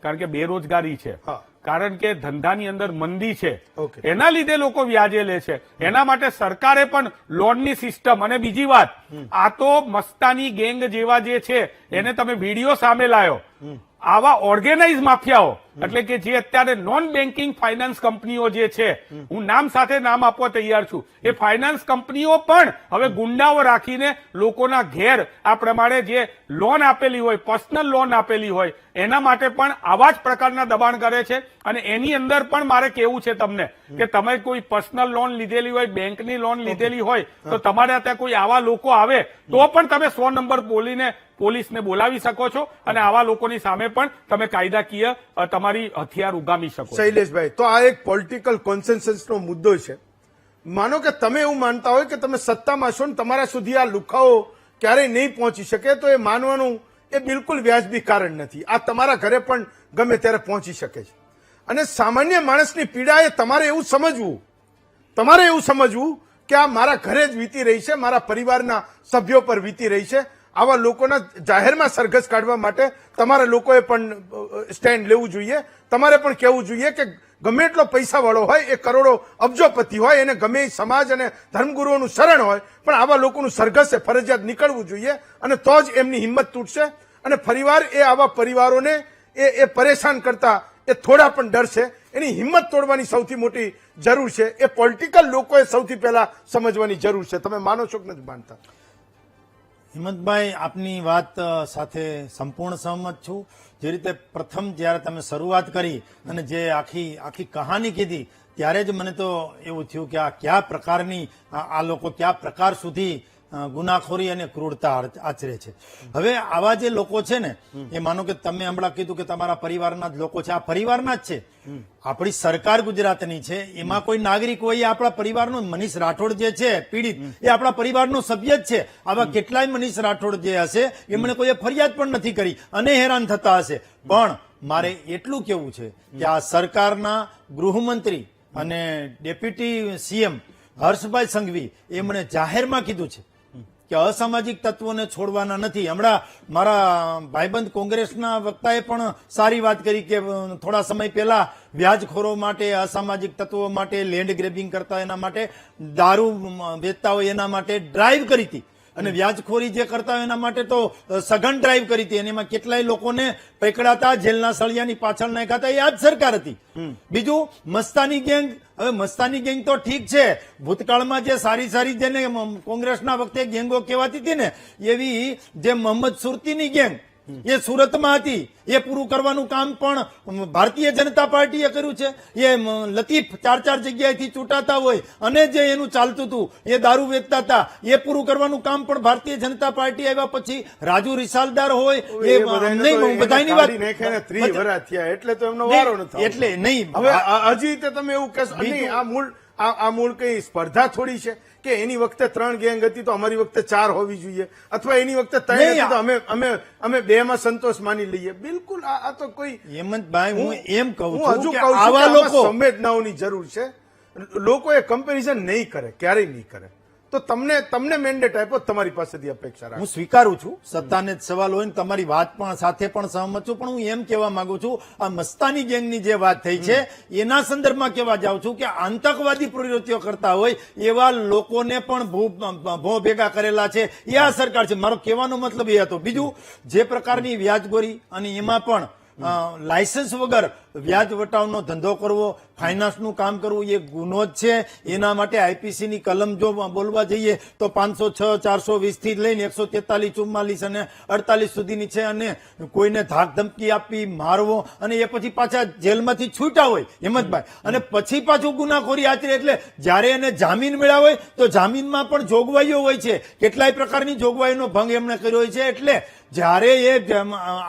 કારણ કે બેરોજગારી છે, કારણ કે ધંધાની અંદર મંદી છે, એના લીધે લોકો વ્યાજે લે છે. એના માટે સરકારે પણ લોનની સિસ્ટમ, અને બીજી વાત, આ તો મસ્તાની ગેંગ જેવા જે છે એને તમે વિડીયો સામે લાયો, આવા ઓર્ગેનાઇઝ માફિયાઓ, એટલે કે જે અત્યારે નોન બેન્કિંગ ફાઇનાન્સ કંપનીઓ જે છે, હું નામ સાથે નામ આપવા તૈયાર છું, એ ફાઇનાન્સ કંપનીઓ પણ હવે ગુંડાઓ રાખીને લોકોના ઘેર આ પ્રમાણે જે લોન આપેલી હોય, પર્સનલ લોન આપેલી હોય, એના માટે પણ આવા જ પ્રકારના દબાણ કરે છે. અને એની અંદર પણ મારે કેવું છે તમને કે તમે કોઈ પર્સનલ લોન લીધેલી હોય, બેંકની લોન લીધેલી હોય, તો તમારે ત્યાં કોઈ આવા લોકો આવે તો પણ તમે 100 નંબર બોલીને પોલીસને બોલાવી શકો છો, અને આવા લોકોની સામે પણ તમે કાયદાકીય તમારી હથિયાર ઉગામી શકો. શૈલેષભાઈ, તો આ એક પોલિટિકલ કોન્સેન્સસનો મુદ્દો છે. માનો કે તમે એવું માનતા હોય કે તમે સત્તામાં છો ને તમારા સુધી આ લુખાઓ ક્યારેય નહીં પહોંચી શકે, તો એ માનવાનું એ બિલકુલ વ્યાજબી કારણ નથી. આ તમારા ઘરે પણ ગમે ત્યારે પહોંચી શકે છે. અને સામાન્ય માણસની પીડા એ તમારે એવું સમજવું કે આ મારા ઘરે જ વીતી રહી છે, મારા પરિવારના સભ્યો પર વીતી રહી છે. આવા લોકોના જાહેરમાં સરઘસ કાઢવા માટે તમારા લોકોએ પણ સ્ટેન્ડ લેવું જોઈએ. તમારે પણ કહેવું જોઈએ કે ગમે એટલો પૈસાવાળો હોય, એ કરોડો અબજોપતિ હોય, એને ગમે એ સમાજ અને ધર્મગુરુઓનું શરણ હોય, પણ આવા લોકોનું સરઘસે ફરજિયાત નીકળવું જોઈએ અને તો જ એમની હિંમત તૂટશે. અને ફરીવાર એ આવા પરિવારોને એ પરેશાન કરતા એ થોડા પણ ડરશે. એની હિંમત તોડવાની સૌથી મોટી જરૂર છે. એ પોલિટિકલ લોકોએ સૌથી પહેલા સમજવાની જરૂર છે. તમે માનો છો કે નથી માનતા? હિંમતભાઈ, આપની વાત સાથે સંપૂર્ણ સહમત છું. જે રીતે પ્રથમ જ્યારે તમે શરૂઆત કરી અને જે આખી કહાની કીધી, ત્યારે જ મને તો એવું થયું કે આ કયા પ્રકારની આ લોકો કયા પ્રકાર સુધી ગુનાખોરી અને ક્રૂરતા આચરે છે. હવે આવા જે લોકો છે ને, એ માનો કે તમે હમણાં કીધું કે તમારા પરિવારના જ લોકો છે, આ પરિવારના જ છે. આપણી સરકાર ગુજરાતની છે, એમાં કોઈ નાગરિક હોય, આપણા પરિવારનો મનીષ રાઠોડ જે છે પીડિત, એ આપણા પરિવારનો સભ્ય જ છે. આવા કેટલાય મનીષ રાઠોડ જે હશે, એમણે કોઈ ફરિયાદ પણ નથી કરી અને હેરાન થતા હશે. પણ મારે એટલું કેવું છે કે આ સરકારના ગૃહમંત્રી અને ડેપ્યુટી સીએમ હર્ષભાઈ સંઘવી એમણે જાહેરમાં કીધું છે કે અસામાજિક તત્વોને છોડવાના નથી. હમણાં મારા ભાઈબંધ કોંગ્રેસના વક્તાએ પણ સારી વાત કરી કે થોડા સમય પહેલા વ્યાજખોરો માટે, અસામાજિક તત્વો માટે, લેન્ડ ગ્રેબિંગ કરતા એના માટે, દારૂ વેચતા હોય એના માટે ડ્રાઈવ કરી હતી. અને વ્યાજખોરી જે કરતા હોય એના માટે તો સઘન ડ્રાઈવ કરી હતી અને એમાં કેટલાય લોકોને પકડાતા, જેલના સળિયાની પાછળ નાખ્યા હતા. એ આ જ સરકાર હતી. બીજું મસ્તાની ગેંગ. હવે મસ્તાની ગેંગ તો ઠીક છે, ભૂતકાળમાં જે સારી જેને કોંગ્રેસના વખતે ગેંગો કહેવાતી હતી ને, એવી જે મોહમ્મદ સુરતીની ગેંગ એ સુરતમાં હતી, એ પૂરું કરવાનું કામ પણ ભારતીય જનતા પાર્ટીએ કર્યું છે. એ લતીફ 4 જગ્યાએથી ચૂંટાતા હોય અને જે એનું ચાલતું હતું, એ દારૂ વેચતા હતા, એ પૂરું કરવાનું કામ પણ ભારતીય જનતા પાર્ટી આવ્યા પછી રાજુ રિસાલદાર હોય, એ બધાની વાત એટલે તો એમનો વારો નથી. એટલે નહીં. હવે હજી તમે એવું કહેશો નહીં, આ મૂળ કઈ સ્પર્ધા થોડી છે કે એની વખતે 3 ગેંગ હતી તો અમારી વખતે 4 હોવી જોઈએ, અથવા એની વખતે 3 હતી તો અમે 2 માં સંતોષ માની લઈએ. બિલકુલ આ તો કોઈ હેમંતભાઈ, હું એમ કહું હું હજુ છું કે કહું છું આવા કે લોકો સંવેદનાઓની જરૂર છે. લોકો એ કમ્પેરિઝન નહીં કરે, ક્યારેય નહીં કરે. તો તમને મેન્ડેટ આપ્યો, તમારી પાસેથી અપેક્ષા રાખો. હું સ્વીકારું છું, સત્તાને જ સવાલ હોય ને તમારી વાત પણ સાથે પણ સહમત છું. પણ હું એમ કહેવા માંગુ છું, આ મસ્તાની ગેંગની જે વાત થઈ છે એના સંદર્ભમાં કહેવા જાઉં છું કે આતંકવાદી પ્રવૃત્તિઓ કરતા હોય એવા લોકોને પણ ભો ભેગા કરેલા છે એ આ સરકાર છે. મારો કહેવાનો મતલબ એ હતો. બીજું, જે પ્રકારની વ્યાજખોરી અને એમાં પણ લાયસન્સ વગર વ્યાજ વટાવનો ધંધો કરવો, ફાઇનાન્સનું કામ કરવું, એ ગુનો જ છે. એના માટે આઈપીસીની કલમ જો બોલવા જઈએ તો 506, 420 થી લઈને 143, 44 અને 48 સુધીની છે. અને કોઈને ધાક ધમકી આપવી, મારવો અને એ પછી પાછા જેલમાંથી છૂટા હોય હિંમતભાઈ, અને પછી પાછું ગુનાખોરી આચરે. એટલે જયારે એને જામીન મળ્યા હોય તો જામીનમાં પણ જોગવાઈઓ હોય છે, કેટલાય પ્રકારની જોગવાઈનો ભંગ એમણે કર્યો હોય છે. એટલે જયારે એ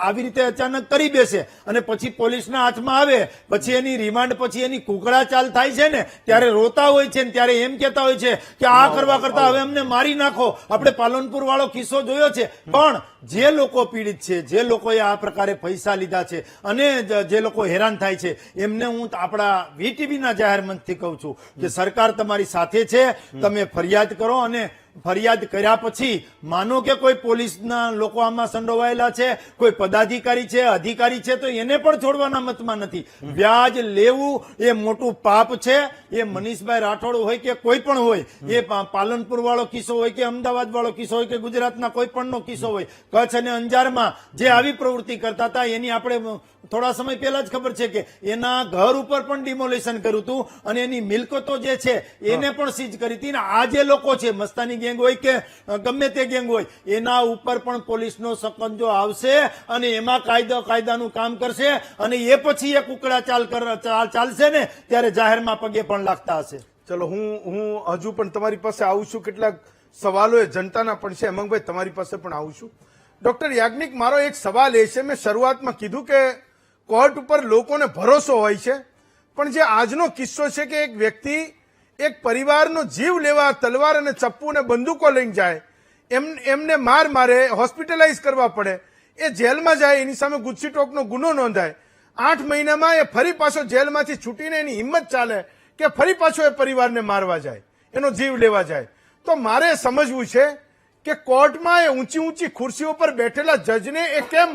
આવી રીતે અચાનક કરી બેસે અને પછી પોલીસના હાથમાં આવે, પછી એની રિમાન્ડ, પછી એની કુકડા ચાલ થાય છે ને, ત્યારે રોતા હોય છે ને ત્યારે એમ કહેતા હોય છે કે આ કરવા કરતા હવે અમને મારી નાખો. આપણે પાલનપુર વાળો કિસ્સો જોયો છે. પણ જે લોકો પીડિત છે, જે લોકોએ આ પ્રકારે પૈસા લીધા છે અને જે લોકો હેરાન થાય છે, એમને હું આપણા વીટીવીના જાહેર મંચથી કહું છું કે સરકાર તમારી સાથે છે. તમે ફરિયાદ કરો અને ફરિયાદ કર્યા પછી માનો કે કોઈ પોલીસના લોકો આમાં સંડોવાયેલા છે, કોઈ પદાધિકારી છે, અધિકારી છે, તો એને પણ છોડવાના મતમાં નથી. વ્યાજ લેવું એ મોટું પાપ છે. એ મનીષભાઈ રાઠોડ હોય કે કોઈ પણ હોય, એ પાલનપુર વાળો કિસ્સો હોય કે અમદાવાદ વાળો કિસ્સો હોય કે ગુજરાતના કોઈ પણનો કિસ્સો હોય, કચ્છ અને અંજારમાં જે આવી પ્રવૃત્તિ કરતા હતા એની આપણે થોડા સમય પહેલા જ ખબર છે કે એના ઘર ઉપર પણ ડિમોલેશન કર્યું હતું અને એની મિલકતો જે છે એને પણ સીઝ કરી હતી. આ જે લોકો છે, મસ્તાની ગેંગ હોય કે ગમે તે ગેંગ હોય, એના ઉપર પણ પોલીસનો સકંજો આવશે અને એમાં કાયદાનું કામ કરશે. અને એ પછી એ કુકડા ચાલશે ને ત્યારે જાહેરમાં પગે પણ લાગતા હશે. ચલો, હું હજુ પણ તમારી પાસે આવું છું. કેટલાક સવાલો એ જનતાના પણ છે. હેમંતભાઈ, તમારી પાસે પણ આવું છું. ડોક્ટર યાજ્ઞિક, મારો એક સવાલ એ છે, મેં શરૂઆતમાં કીધું કે કોર્ટ ઉપર લોકોને ભરોસો હોય છે, પણ જે આજનો કિસ્સો છે કે એક વ્યક્તિ એક પરિવારનો જીવ લેવા તલવાર અને ચપ્પુ અને બંદૂકો લઈને જાય, એમને મારે, હોસ્પિટલાઇઝ કરવા પડે, એ જેલમાં જાય, એની સામે ગુસ્સીટોકનો ગુનો નોંધાય, 8 મહિનામાં એ ફરી પાછો જેલમાંથી છૂટીને એની હિંમત ચાલે કે ફરી પાછો એ પરિવારને મારવા જાય, એનો જીવ લેવા જાય. તો મારે સમજવું છે કે કોર્ટમાં એ ઊંચી ખુરશીઓ પર બેઠેલા જજને એ કેમ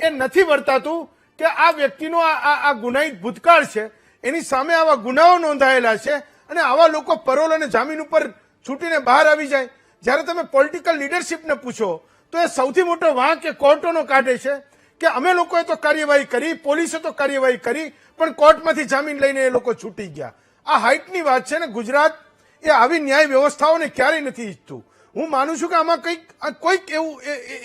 એ નથી વર્તાતું કે આ વ્યક્તિનો આ ગુનાહિત ભૂતકાળ છે, એની સામે આવા ગુનાઓ નોંધાયેલા છે અને આવા લોકો પરોલ અને જામીન ઉપર છૂટીને બહાર આવી જાય. જ્યારે તમે પોલિટિકલ લીડરશીપને પૂછો તો એ સૌથી મોટો વાંક એ કોર્ટોનો કાઢે છે કે અમે લોકોએ તો કાર્યવાહી કરી, પોલીસે તો કાર્યવાહી કરી, પણ કોર્ટમાંથી જામીન લઈને એ લોકો છૂટી ગયા. આ હાઇટની વાત છે ને ગુજરાત એ આવી ન્યાય વ્યવસ્થાઓને ક્યારેય નથી ઈચ્છતું. હું માનું છું કે આમાં કોઈક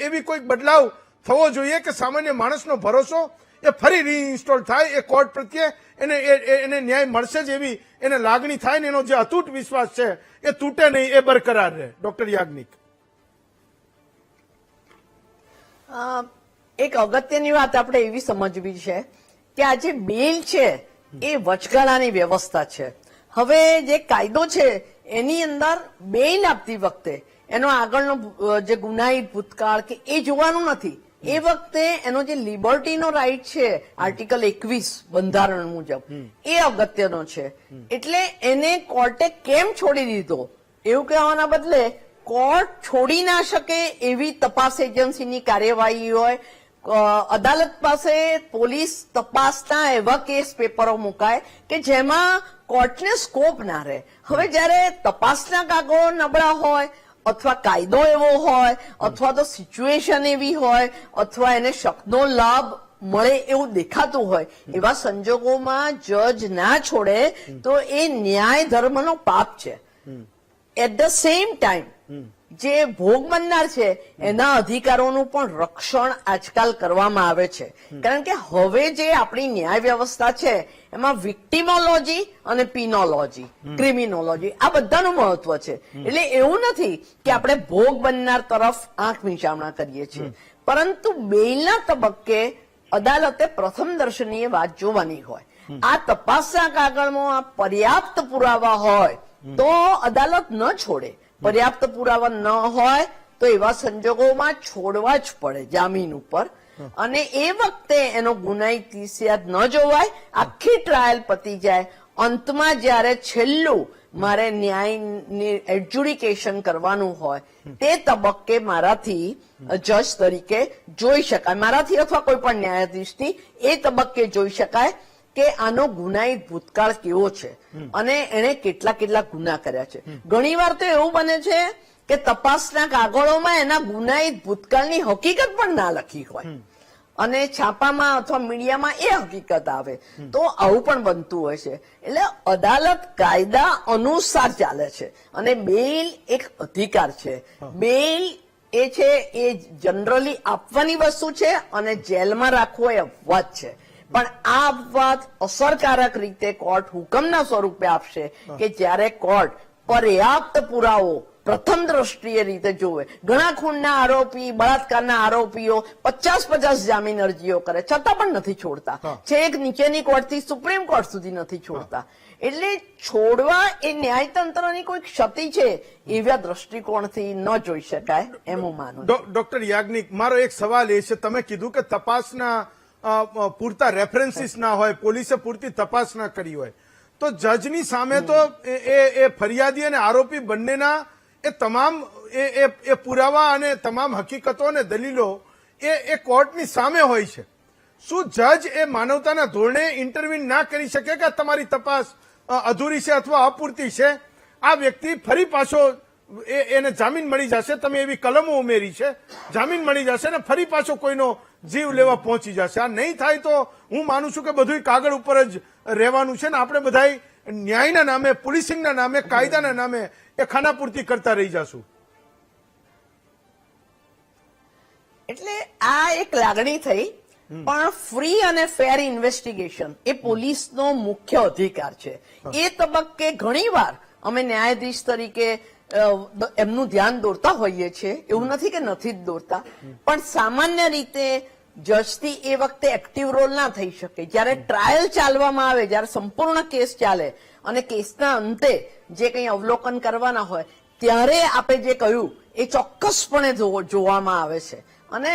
એવી કોઈક બદલાવ થવો જોઈએ કે સામાન્ય માણસનો ભરોસો એ ફરી રીઇન્સ્ટોલ થાય, એ કોર્ટ પ્રત્યે એને ન્યાય મળશે જ એવી એને લાગણી થાય ને એનો જે અતૂટ વિશ્વાસ છે એ તૂટે નહીં, એ બરકરાર રહે. ડોક્ટર યાજ્ઞિક. એક અગત્યની વાત આપણે એવી સમજવી છે કે આ જે બેલ છે એ વચગાળાની વ્યવસ્થા છે. હવે જે કાયદો છે એની અંદર બેલ આપતી વખતે એનો આગળનો જે ગુનાહિત ભૂતકાળ કે એ જોવાનું નથી. એ વખતે એનો જે લિબર્ટીનો રાઈટ છે આર્ટિકલ 21 બંધારણ મુજબ એ અગત્યનો છે. એટલે એને કોર્ટે કેમ છોડી દીધો એવું કહેવાના બદલે કોર્ટ છોડી ના શકે એવી તપાસ એજન્સીની કાર્યવાહી હોય, અદાલત પાસે પોલીસ તપાસના એવા કેસ પેપરો મુકાય કે જેમાં કોર્ટને સ્કોપ ના રહે. હવે જયારે તપાસના કાગળો નબળા હોય અથવા કાયદો એવો હોય અથવા તો સિચ્યુએશન એવી હોય અથવા એને શકનો લાભ મળે એવું દેખાતું હોય, એવા સંજોગોમાં જજ ના છોડે તો એ ન્યાય ધર્મનો પાપ છે. એટ ધ સેમ ટાઈમ જે ભોગ બનનાર છે એના અધિકારોનું પણ રક્ષણ આજકાલ કરવામાં આવે છે. કારણ કે હવે જે આપણી ન્યાય વ્યવસ્થા છે એમાં વિક્ટિમોલોજી અને પિનોલોજી, ક્રિમિનોલોજી આ બધાનું મહત્વ છે. એટલે એવું નથી કે આપણે ભોગ બનનાર તરફ આંખ મીચામણા કરીએ છીએ, પરંતુ બેલના તબક્કે અદાલતે પ્રથમ દર્શનીય વાત જોવાની હોય. આ તપાસના કાગળમાં પર્યાપ્ત પુરાવા હોય તો અદાલત ન છોડે. પર્યાપ્ત પુરાવા ન હોય તો એવા સંજોગોમાં છોડવા જ પડે જામીન ઉપર. અને એ વખતે એનો ગુનાહિત ઇતિહાસ ન જોવાય, આખી ટ્રાયલ પતી જાય, અંતમાં જયારે છેલ્લું મારે ન્યાયની એડજ્યુડિકેશન કરવાનું હોય તે તબક્કે મારાથી જજ તરીકે જોઈ શકાય, મારાથી અથવા કોઈ પણ ન્યાયાધીશથી એ તબક્કે જોઈ શકાય કે આનો ગુનાહિત ભૂતકાળ કેવો છે અને એને કેટલા ગુના કર્યા છે. ઘણીવાર તો એવું બને છે કે તપાસના કાગળોમાં એના ગુનાહિત ભૂતકાળની હકીકત પણ ના લખી હોય અને છાપામાં અથવા મીડિયામાં એ હકીકત આવે, તો આવું પણ બનતું હોય છે. એટલે અદાલત કાયદા અનુસાર ચાલે છે અને બેલ એક અધિકાર છે. બેલ એ છે એ જનરલી આપવાની વસ્તુ છે અને જેલમાં રાખવો એ અપવાદ છે. પણ આ અપવાદ અસરકારક રીતે કોર્ટ હુકમના સ્વરૂપે આપશે કે જ્યારે કોર્ટ પર્યાપ્ત પુરાવો પ્રથમ દ્રષ્ટિએ રીતે જોવે. ઘણા ખૂનના આરોપી, બળાત્કારના આરોપીઓ 50 જામીન અરજીઓ કરે છતાં પણ નથી છોડતા. છેક નીચેની કોર્ટથી સુપ્રીમ કોર્ટ સુધી નથી છોડતા. એટલે છોડવા એ ન્યાયતંત્રની કોઈ ક્ષતિ છે એવા દ્રષ્ટિકોણથી ન જોઈ શકાય એમ હું માનું. ડોક્ટર યાજ્ઞિક, મારો એક સવાલ એ છે, તમે કીધું કે તપાસના પૂરતા રેફરન્સીસ ના હોય, પોલીસે પૂરતી તપાસ ના કરી હોય, તો જજની સામે તો એ ફરિયાદી અને આરોપી બંનેના એ તમામ એ પુરાવા અને તમામ હકીકતો અને દલીલો એ કોર્ટની સામે હોય છે. શું જજ એ માનવતાના ધોરણે ઇન્ટરવીન ના કરી શકે કે તમારી તપાસ અધૂરી છે અથવા અપૂરતી છે, આ વ્યક્તિ ફરી પાછો એને જામીન મળી જશે, તમે એવી કલમો ઉમેરી છે, જામીન મળી જશે ને ફરી પાછો કોઈનો જીવ લેવા પહોંચી જશે? આ નહીં થાય તો હું માનું છું કે બધું કાગળ ઉપર જ રહેવાનું છે ને આપણે બધા ન્યાયના નામે, પોલીસિંગના નામે, કાયદાના નામે એ ખાનાપૂર્તિ કરતા રહી જશું. એટલે આ એક લાગણી થઈ, પણ ફ્રી અને ફેર ઇન્વેસ્ટિગેશન એ પોલીસનો મુખ્ય અધિકાર છે. એ તબક્કે ઘણીવાર અમે ન્યાયાધીશ તરીકે એમનું ધ્યાન દોરતા હોઈએ છીએ, એવું નથી કે નથી જ દોરતા, પણ સામાન્ય રીતે જજથી એ વખતે એક્ટિવ રોલ ના થઈ શકે. જયારે ટ્રાયલ ચાલવામાં આવે, જયારે સંપૂર્ણ કેસ ચાલે અને કેસના અંતે જે કંઈ અવલોકન કરવાના હોય ત્યારે આપણે જે કહ્યું એ ચોક્કસપણે જોવામાં આવે છે. અને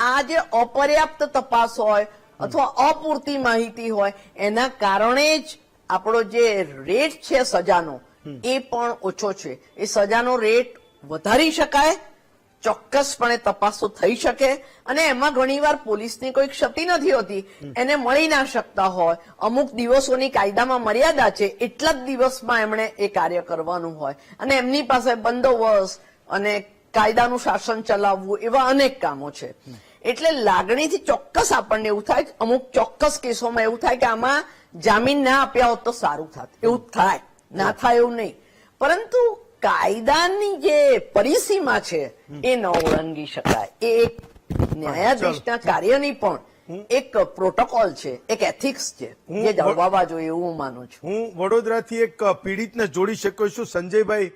આ જે અપર્યાપ્ત તપાસ હોય અથવા અપૂરતી માહિતી હોય એના કારણે જ આપણો જે રેટ છે સજાનો એ પણ ઓછો છે. એ સજાનો રેટ વધારી શકાય ચોક્કસપણે તપાસ તો થઈ શકે અને એમાં ઘણીવાર પોલીસની કોઈ ક્ષતિ નથી હોતી, એને મળી ના શકતા હોય, અમુક દિવસોની કાયદામાં મર્યાદા છે, એટલા જ દિવસમાં એમણે એ કાર્ય કરવાનું હોય અને એમની પાસે બંદોબસ્ત અને કાયદાનું શાસન ચલાવવું એવા અનેક કામો છે. એટલે લાગણીથી ચોક્કસ આપણને એવું થાય, અમુક ચોક્કસ કેસોમાં એવું થાય કે આમાં જામીન ના આપ્યા હોત તો સારું થાત, એવું થાય, ના થાય એવું નહીં. પરંતુ કાયદાની જે પરિસીમા છે એ ન ઓળંગી શકાય. એ એક ન્યાયાધીશના કાર્યની પણ એક પ્રોટોકોલ છે, એક એથિક્સ છે જે જળવાવા જોઈએ એવું હું માનું છું. હું વડોદરાથી એક પીડિતને જોડી શક્યો છું. સંજયભાઈ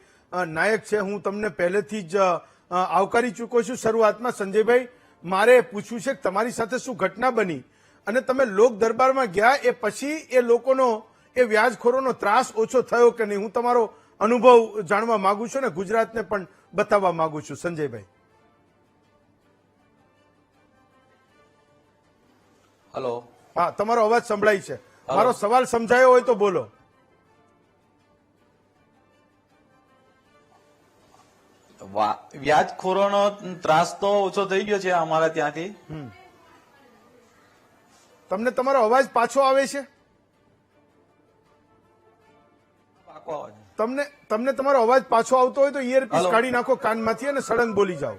નાયક છે. હું તમને પહેલેથી જ આવકારી ચૂક્યો છું શરૂઆતમાં. સંજયભાઈ, મારે પૂછવું છે કે તમારી સાથે શું ઘટના બની અને તમે લોક દરબારમાં ગયા એ પછી એ લોકોનો, એ વ્યાજખોરોનો ત્રાસ ઓછો થયો કે નહીં? હું તમારો અનુભવ જાણવા માંગુ છું ને ગુજરાતને પણ બતાવવા માંગુ છું. સંજયભાઈ. હલો. હા, તમારો અવાજ સંભળાય છે. મારો સવાલ સમજાયો હોય તો બોલો. વ્યાજખોરોનો ત્રાસ તો ઓછો થઈ ગયો છે અમારા ત્યાંથી. તમને તમારો અવાજ પાછો આવે છે? પાકો અવાજ. તમને તમારો અવાજ પાછો આવતો હોય તો ઇયરપીસ હલો. કાઢી નાખો કાનમાંથી અને સળંગ બોલી જાઓ.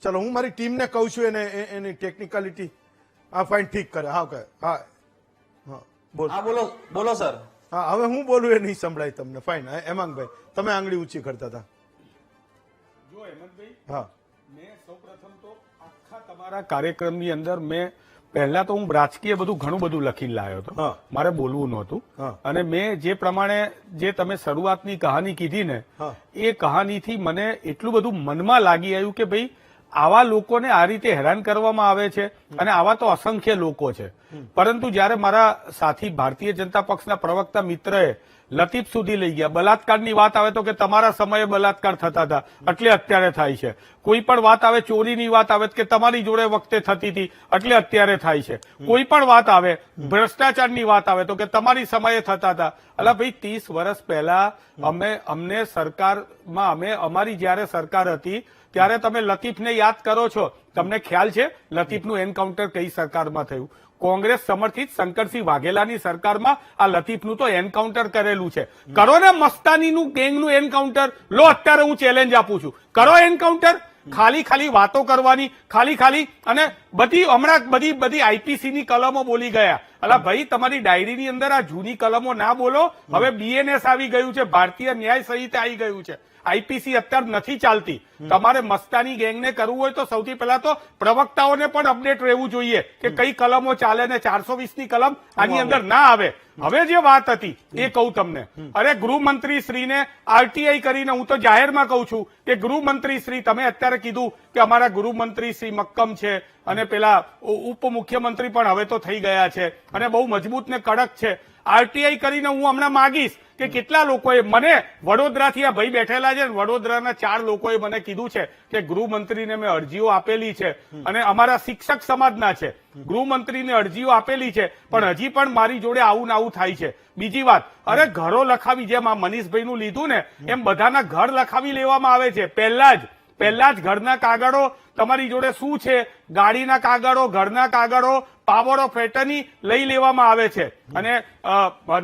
ચલો, હું મારી ટીમને કહું છું એની ટેકનિકાલિટી ફાઇન ઠીક કરે. હા, કહે. હા, બોલો. હા, બોલો બોલો સર. હા, હવે હું બોલું એ નહીં સંભળાય તમને. ફાઇન. હેમાંગભાઈ, તમે આંગળી ઊંચી કરતા હતા. જો હેમંતભાઈ, હા, મેં સૌપ્રથમ તો આખા તમારા કાર્યક્રમની અંદર મેં પહેલા તો હું રાજકીય બધું ઘણું બધું લખીને લાવ્યો હતો. હા. મારે બોલવું નહોતું હા. અને મેં જે પ્રમાણે જે તમે શરૂઆતની કહાની કીધી ને હા. એ કહાનીથી મને એટલું બધું મનમાં લાગી આવ્યું કે ભાઈ આવા લોકોને આ રીતે હેરાન કરવામાં આવે છે અને આવા તો અસંખ્ય લોકો છે. પરંતુ જયારે મારા સાથી ભારતીય જનતા પક્ષના પ્રવક્તા મિત્રએ લતીફ સુધી લઈ ગયા, બલાત્કારની વાત આવે તો કે તમારા સમયે બલાત્કાર થતા હતા એટલે અત્યારે થાય છે, કોઈ પણ વાત આવે, ચોરીની વાત આવે કે તમારી જોડે વખતે થતી હતી એટલે અત્યારે થાય છે, કોઈ પણ વાત આવે, ભ્રષ્ટાચારની વાત આવે તો કે તમારી સમયે થતા હતા. અલા ભાઈ, 30 વર્ષ પહેલા અમને સરકારમાં, અમારી જયારે સરકાર હતી ત્યારે તમે લતીફને યાદ કરો છો? તમને ખ્યાલ છે લતીફનું એન્કાઉન્ટર કઈ સરકારમાં થયું? કોંગ્રેસ સમર્થિત શંકરસિંહ વાઘેલાની સરકારમાં આ લતીફનું તો એન્કાઉન્ટર કરેલું છે. કરો ને મસ્તાનીનું ગેંગનું એન્કાઉન્ટર. લો, અત્યારે હું ચેલેન્જ આપું છું, કરો એન્કાઉન્ટર. ખાલી વાતો કરવાની, ખાલી અને હમણાં બધી આઈપીસી ની કલમો બોલી ગયા. અલા ભાઈ, તમારી ડાયરીની અંદર આ જૂની કલમો ના બોલો. હવે બીએનએસ આવી ગયું છે, ભારતીય ન્યાય સંહિતા આવી ગયું છે, આઈપીસી અત્યારે નથી ચાલતી. તમારે મસ્તાની ગેંગને કરવું હોય તો સૌથી પહેલા તો પ્રવક્તાઓને પણ અપડેટ રહેવું જોઈએ કે કઈ કલમો ચાલે ને 420 ની કલમ આની અંદર ના આવે. હવે જે વાત હતી એ કહું તમને. અરે, ગૃહમંત્રી શ્રીને આરટીઆઈ કરીને હું તો જાહેરમાં કહું છું કે ગૃહમંત્રી શ્રી, તમે અત્યારે કીધું કે અમારા ગૃહમંત્રી શ્રી મક્કમ છે અને પેલા ઉપમુખ્યમંત્રી પણ હવે તો થઈ ગયા છે અને બહુ મજબૂત ને કડક છે. આરટીઆઈ કરીને હું હમણાં માગીશ કે કેટલા લોકોએ મને, વડોદરાથી આ ભાઈ બેઠેલા છે, વડોદરાના 4 લોકોએ મને કીધું છે કે ગૃહમંત્રીને મેં અરજીઓ આપેલી છે અને અમારા શિક્ષક સમાજના છે, ગૃહમંત્રીને અરજીઓ આપેલી છે પણ હજી પણ મારી જોડે આવું ને આવું થાય છે. બીજી વાત, અરે ઘરો લખાવી, જેમ આ મનીષભાઈનું લીધું ને એમ બધાના ઘર લખાવી લેવામાં આવે છે. પહેલા જ ઘરના કાગળો તમારી જોડે શું છે, ગાડીના કાગળો, ઘરના કાગળો, પાવર ઓફ એટર્ની લઈ લેવામાં આવે છે. અને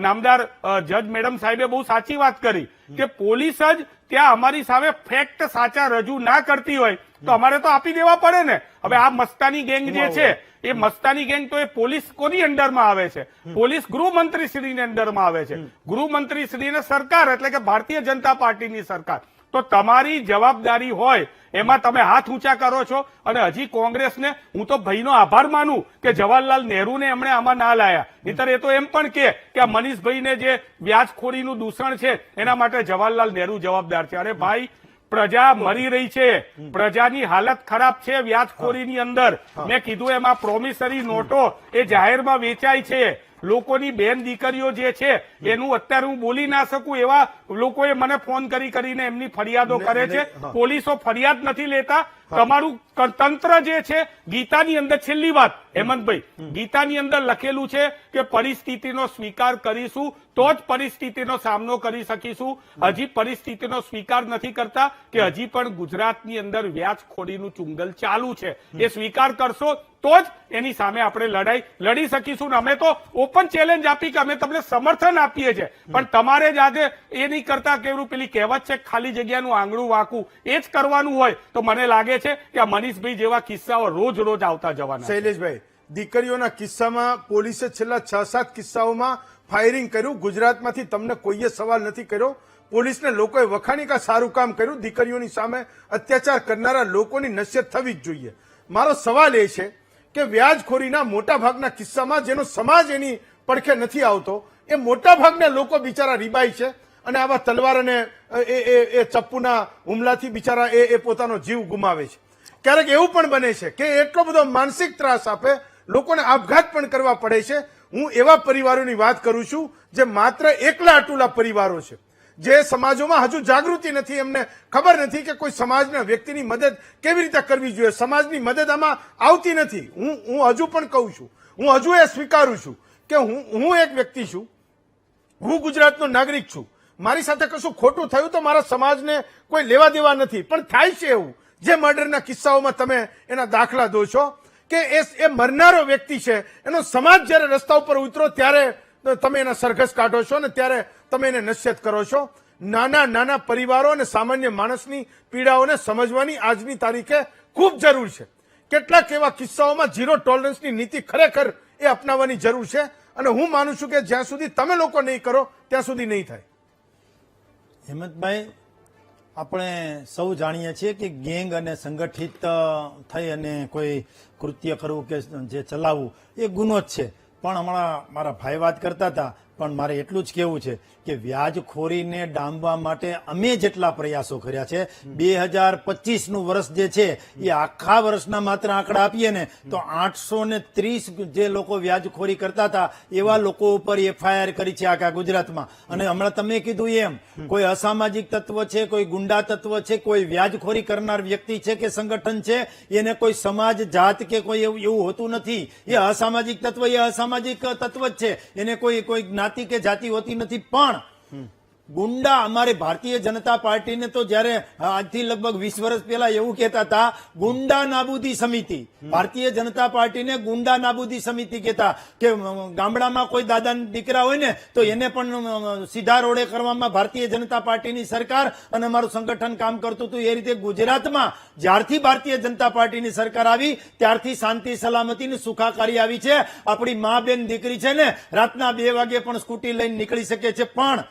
નામદાર જજ મેડમ સાહેબે બહુ સાચી વાત કરી કે પોલીસ જ ત્યાં અમારી સામે ફેક્ટ સાચા રજૂ ના કરતી હોય તો અમારે તો આપી દેવા પડે ને. હવે આ મસ્તાની ગેંગ જે છે એ મસ્તાની ગેંગ તો એ પોલીસ કોની અંડરમાં આવે છે? પોલીસ ગૃહમંત્રી શ્રીની અંડરમાં આવે છે. ગૃહમંત્રી શ્રીને સરકાર એટલે કે ભારતીય જનતા પાર્ટીની સરકાર. તો તમારી જવાબદારી હોય એમાં તમે હાથ ઊંચા કરો છો અને હજી કોંગ્રેસને હું તો ભાઈનો આભાર માનું કે જવાહરલાલ નહેરુને એમણે આમાં ના લાયા. નહીંતર એ તો એમ પણ કે આ મનીષભાઈને જે વ્યાજખોરીનું દૂષણ છે એના માટે જવાહરલાલ નહેરુ જવાબદાર છે. અરે ભાઈ, પ્રજા મરી રહી છે, પ્રજાની હાલત ખરાબ છે વ્યાજખોરીની અંદર. મેં કીધું એમાં પ્રોમિસરી નોટો એ જાહેરમાં વેચાય છે, લોકોની બેન દીકરીઓ જે છે એનું અત્યારે હું બોલી ના શકું એવા લોકોએ મને ફોન કરીને એમની ફરિયાદો કરે છે. પોલીસો ફરિયાદ નથી લેતા. તમારું તંત્ર જે છે, ગીતાની અંદર છેલ્લી વાત હેમંતભાઈ, ગીતાની અંદર લખેલું છે કે પરિસ્થિતિનો સ્વીકાર કરીશું તો જ પરિસ્થિતિનો સામનો કરી શકીશું. હજી પરિસ્થિતિનો સ્વીકાર નથી કરતા કે હજી પણ ગુજરાતની અંદર વ્યાજખોરીનું ચુંગલ ચાલુ છે. એ સ્વીકાર કરશો તો જ એની સામે આપણે લડાઈ લડી શકીશું. ને અમે તો ઓપન ચેલેન્જ આપી કે અમે તમને સમર્થન આપીએ છીએ, પણ તમારે જ આજે એ નહીં કરતા કેવું પેલી કહેવત છે ખાલી જગ્યાનું આંગણું વાંકું એ જ કરવાનું હોય તો મને લાગે છે કે આ મનીષભાઈ જેવા કિસ્સાઓ રોજ રોજ આવતા જવાના. શૈલેષભાઈ, દીકરીઓના કિસ્સામાં પોલીસે છેલ્લા 6-7 કિસ્સાઓમાં ફાયરિંગ કર્યું. ગુજરાતમાંથી તમને કોઈએ સવાલ નથી કર્યો. પોલીસને લોકોએ વખાણી કા સારું કામ કર્યું. દીકરીઓની સામે અત્યાચાર કરનારા લોકોની નશ્યત થવી જ જોઈએ. મારો સવાલ એ છે કે વ્યાજખોરીના મોટા ભાગના કિસ્સામાં જેનો સમાજ એની પડખે નથી આવતો, એ મોટા ભાગના લોકો બિચારા રીબાઈ છે અને આવા તલવાર અને એ ચપ્પુના હુમલાથી બિચારા એ પોતાનો જીવ ગુમાવે છે. ક્યારેક એવું પણ બને છે કે એટલો બધો માનસિક ત્રાસ આપે, લોકોને આપઘાત પણ કરવા પડે છે. હું એવા પરિવારોની વાત કરું છું જે માત્ર એકલા અટુલા પરિવારો છે, જે સમાજોમાં હજુ જાગૃતિ નથી, એમને ખબર નથી કે કોઈ સમાજના વ્યક્તિની મદદ કેવી રીતે કરવી જોઈએ. સમાજની મદદ આમાં આવતી નથી. હું હજુ પણ કહું છું, હું હજુ એ સ્વીકારું છું કે હું એક વ્યક્તિ છું, હું ગુજરાતનો નાગરિક છું. મારી સાથે કશું ખોટું થયું તો મારા સમાજને કોઈ લેવા દેવા નથી, પણ થાય છે એવું જે મર્ડરના કિસ્સાઓમાં તમે એના દાખલા દો છો કે એ મરનારો વ્યક્તિ છે, એનો સમાજ જયારે રસ્તા ઉપર ઉતરો ત્યારે તમે એના સરઘસ કાઢો છો ને ત્યારે તમે એને નશ્યત કરો છો. નાના પરિવારો અને સામાન્ય માણસની પીડાઓને સમજવાની આજની તારીખે ખૂબ જરૂર છે. કેટલાક એવા કિસ્સાઓમાં ઝીરો ટોલરન્સની નીતિ ખરેખર એ અપનાવવાની જરૂર છે અને હું માનું છું કે જ્યાં સુધી તમે લોકો નહીં કરો ત્યાં સુધી નહીં થાય. હેમંતભાઈ, આપણે સૌ જાણીએ છીએ કે ગેંગ અને સંગઠિત થઈ અને કોઈ કૃત્ય કરવું કે જે ચલાવવું એ ગુનો જ છે. પણ હમણાં મારા ભાઈ વાત કરતા હતા, પણ મારે એટલું જ કહેવું છે કે વ્યાજખોરીને ડામવા માટે અમે જેટલા પ્રયાસો કર્યા છે, 2025નું વર્ષ જે છે એ આખા વર્ષના માત્ર આંકડા આપીએ ને તો 830 જે લોકો વ્યાજખોરી કરતા હતા એવા લોકો ઉપર એફઆઈઆર કરી છે આખા ગુજરાતમાં. અને હમણાં તમે કીધું એમ કોઈ અસામાજિક તત્વ છે, કોઈ ગુંડા તત્વ છે, કોઈ વ્યાજખોરી કરનાર વ્યક્તિ છે કે સંગઠન છે, એને કોઈ સમાજ જાત કે કોઈ એવું હોતું નથી. એ અસામાજિક તત્વ એ અસામાજિક તત્વ જ છે, એને કોઈ જ્ઞાતિ કે જાતિ હોતી નથી. પણ ગુંડા અમારે ભારતીય જનતા પાર્ટીને તો જયારે આજથી લગભગ 20 વર્ષ પહેલા એવું કહેતા હતા ગુંડા નાબૂદી સમિતિ, ભારતીય જનતા પાર્ટીને ગુંડા નાબૂદી સમિતિ કહેતા કે ગામડામાં કોઈ દાદા દીકરા હોય ને તો એને પણ સીધા રોડે કરવામાં ભારતીય જનતા પાર્ટીની સરકાર અને અમારું સંગઠન કામ કરતું હતું. એ રીતે ગુજરાતમાં જ્યારથી ભારતીય જનતા પાર્ટીની સરકાર આવી ત્યારથી શાંતિ સલામતીની સુખાકારી આવી છે. આપણી મા બેન દીકરી છે ને રાતના 2 વાગે પણ સ્કૂટી લઈને નીકળી શકે છે. પણ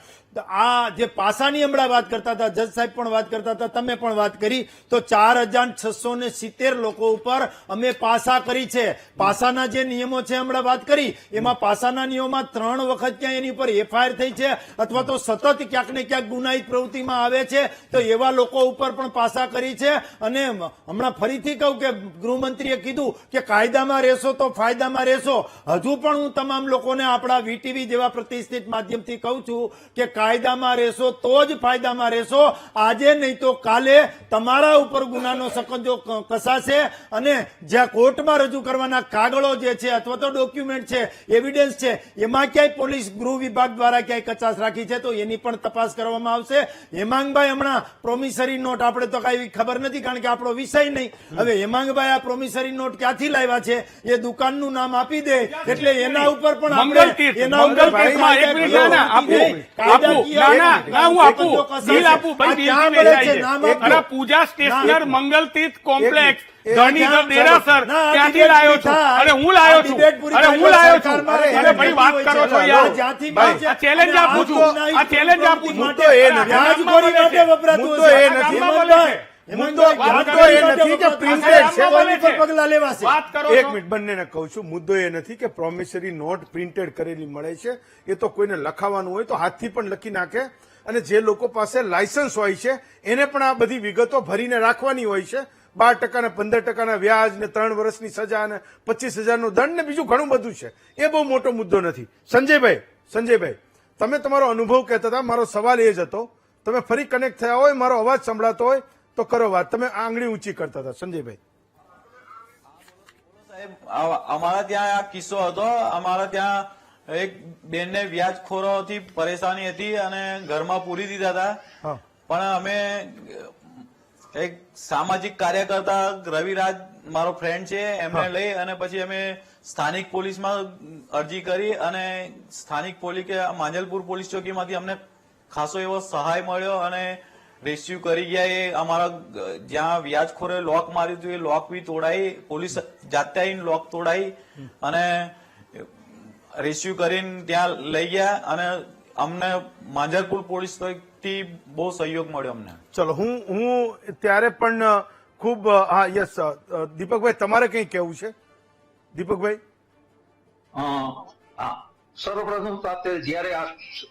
આ જે પાસાની હમણાં વાત કરતા હતા, જજ સાહેબ પણ વાત કરતા હતા, તમે પણ વાત કરી, તો 4670 લોકો ઉપર અમે પાસા કરી છે. પાસાના જે નિયમો છે હમણાં વાત કરી, એમાં પાસાના નિયમોમાં 3 વખત ક્યાં એની ઉપર એફઆઈઆર થઈ છે અથવા તો સતત ક્યાંક ને ક્યાંક ગુનાહિત પ્રવૃત્તિમાં આવે છે, તો એવા લોકો ઉપર પણ પાસા કરી છે. અને હમણાં ફરીથી કહું કે ગૃહમંત્રીએ કીધું કે કાયદામાં રહેશો તો ફાયદામાં રહેશો. હજુ પણ હું તમામ લોકોને આપણા વીટીવી જેવા પ્રતિષ્ઠિત માધ્યમથી કહું છું કે કાયદામાં રહેશો તો જ ફાયદામાં રહેશો. આજે નહીં તો કાલે તમારા ઉપર ગુનાનો સકંજો કસાશે અને જ્યાં કોર્ટમાં રજૂ કરવાના કાગળો જે છે અથવા તો ડોક્યુમેન્ટ છે, એવિડન્સ છે, એમાં ક્યાંય પોલીસ ગૃહ વિભાગ દ્વારા ક્યાંય કચાશ રાખી છે તો એની પણ તપાસ કરવામાં આવશે. હેમાંગભાઈ હમણાં પ્રોમિસરી નોટ, આપણે તો કઈ ખબર નથી કારણ કે આપણો વિષય નહીં. હવે હેમાંગભાઈ આ પ્રોમિસરી નોટ ક્યાંથી લાવ્યા છે એ દુકાનનું નામ આપી દે એટલે એના ઉપર પણ આપણે એના ઉપર પૂજા સ્ટેશનર મંગલતીર્થ કોમ્પ્લેક્સ ધણીધર દેરાસર ત્યાંથી લાવ્યો છું. અરે હું લાવ્યો છું. અરે ભાઈ વાત કરો છો યાર. આ ચેલેન્જ આપું છું. મુદ્દો એ નથી કે પ્રિન્ટેડ છે. પગલા લેવાશે. એક મિનિટ, બંનેને કહું છું, મુદ્દો એ નથી કે પ્રોમિસરી નોટ પ્રિન્ટેડ કરેલી મળે છે. એ તો કોઈને લખાવાનું હોય તો હાથથી પણ લખી નાખે અને જે લોકો પાસે લાયસન્સ હોય છે એને પણ આ બધી વિગતો ભરીને રાખવાની હોય છે. 12% ને 15% વ્યાજ ને 3 વર્ષની સજા ને 25,000નો દંડ ને બીજું ઘણું બધું છે. એ બહુ મોટો મુદ્દો નથી. સંજયભાઈ, તમે તમારો અનુભવ કહેતા હતા. મારો સવાલ એ જ હતો, તમે ફરી કનેક્ટ થયા હોય, મારો અવાજ સંભળાતો હોય તો કરો વાત. તમે આંગળી ઊંચી કરતા હતા. સંજયભાઈ, સાહેબ અમારા ત્યાં આ કિસ્સો હતો. અમારા ત્યાં એક બેનને વ્યાજખોરોથી પરેશાની હતી અને ઘરમાં પૂરી દીધા હતા. હા. પણ અમે એક સામાજિક કાર્યકર્તા રવિરાજ મારો ફ્રેન્ડ છે એમને લઈ અને પછી અમે સ્થાનિક પોલીસમાં અરજી કરી અને સ્થાનિક પોલીસ કે માંજલપુર પોલીસ ચોકીમાંથી અમને ખાસો એવો સહાય મળ્યો અને રેસ્ક્યુ કરી ગયા. એ અમારા જ્યાં વ્યાજખોરે લોક માર્યું હતું એ લોક બી તોડાઈ, પોલીસ જાતે આવીને લોક તોડાઈ અને રેસ્ક્યુ કરીને ત્યાં લઈ ગયા અને અમને માંજલપુર પોલીસ થી બહુ સહયોગ મળ્યો અમને. ચલો હું ત્યારે પણ ખૂબ હા યસ દીપકભાઈ તમારે કંઈ કહેવું છે? દીપકભાઈ, સર્વપ્રથમ તો જયારે આ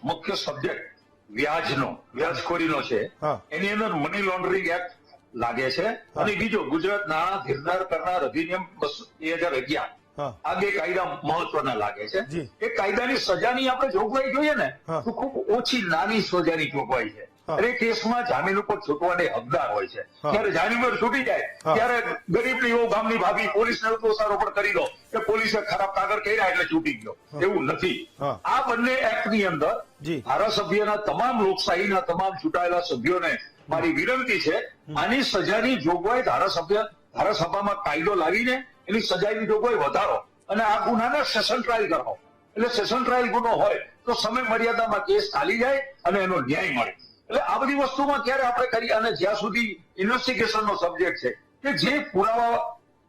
મુખ્ય સબ્જેક્ટ વ્યાજખોરીનો છે હા. એની અંદર મની લોન્ડરિંગ એક્ટ લાગે છે અને બીજો ગુજરાત નાણાં ધીરદાર કરનાર અધિનિયમ 2011 હા. આ બે કાયદા મહત્વના લાગે છે. જી. એ કાયદાની સજાની આપણે જોગવાઈ જોઈએ ને હા. તો ખૂબ ઓછી નાની સજાની જોગવાઈ છે. હા. દરેક કેસમાં જામીન ઉપર છૂટવાને હકદાર હોય છે. હા. ત્યારે જામીન પર છૂટી જાય હા. ત્યારે ગરીબની એવો ગામની ભાભી પોલીસને દોષારોપણ કરી દો કે પોલીસે ખરાબ કાગળ કર્યા એટલે છૂટી ગયો, એવું નથી. હા. આ બંને એક્ટની અંદર જી. ધારાસભ્યના તમામ લોકશાહીના તમામ ચૂંટાયેલા સભ્યોને મારી વિનંતી છે, આની સજાની જોગવાઈ ધારાસભામાં કાયદો લાવીને એની સજાની જોગવાઈ વધારો અને આ ગુનાને સેશન ટ્રાયલ કરો. એટલે સેશન ટ્રાયલ ગુનો હોય તો સમય મર્યાદામાં કેસ ચાલી જાય અને એનો ન્યાય મળે. એટલે આ બધી વસ્તુમાં ક્યારે આપણે કરીએ અને જ્યાં સુધી ઇન્વેસ્ટિગેશનનો સબ્જેક્ટ છે કે જે પુરાવા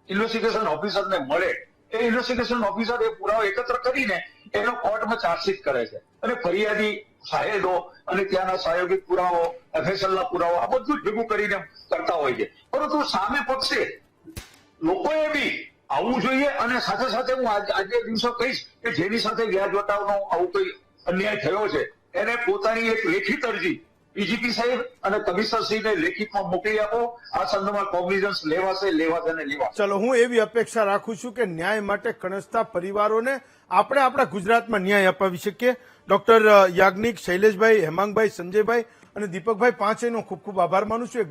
ઇન્વેસ્ટિગેશન ઓફિસરને મળે એ ઇન્વેસ્ટિગેશન ઓફિસર એ પુરાવા એકત્ર કરીને એનો કોર્ટમાં ચાર્જશીટ કરે છે અને ફરિયાદી સાહેદો અને ત્યાંના પ્રાયોગિક પુરાવો એફએસએલના પુરાવો આ બધું જ ભેગું કરીને કરતા હોય છે. પરંતુ સામે પક્ષે લોકોએ બી આવવું જોઈએ અને સાથે સાથે હું આજે દિવસો કહીશ કે જેની સાથે વ્યાજ વટાવનો આવું કોઈ અન્યાય થયો છે એને પોતાની એક લેખિત અરજી ડીજીપી સાહેબ અને કમિશનરશ્રીને લેખિતમાં મોકલી આપો. આ સંદર્ભમાં કોગ્નિઝન્સ લેવાશે અને લેવાશે. ચલો હું એવી અપેક્ષા રાખું છું કે ન્યાય માટે કણસતા પરિવારોને આપણે આપણા ગુજરાતમાં ન્યાય અપાવી શકીએ. ડોક્ટર યાજ્ઞિક, શૈલેષભાઈ, હેમાંગભાઈ, સંજયભાઈ અને દીપકભાઈ પાંચેયનો ખૂબ ખૂબ આભાર માનું છું.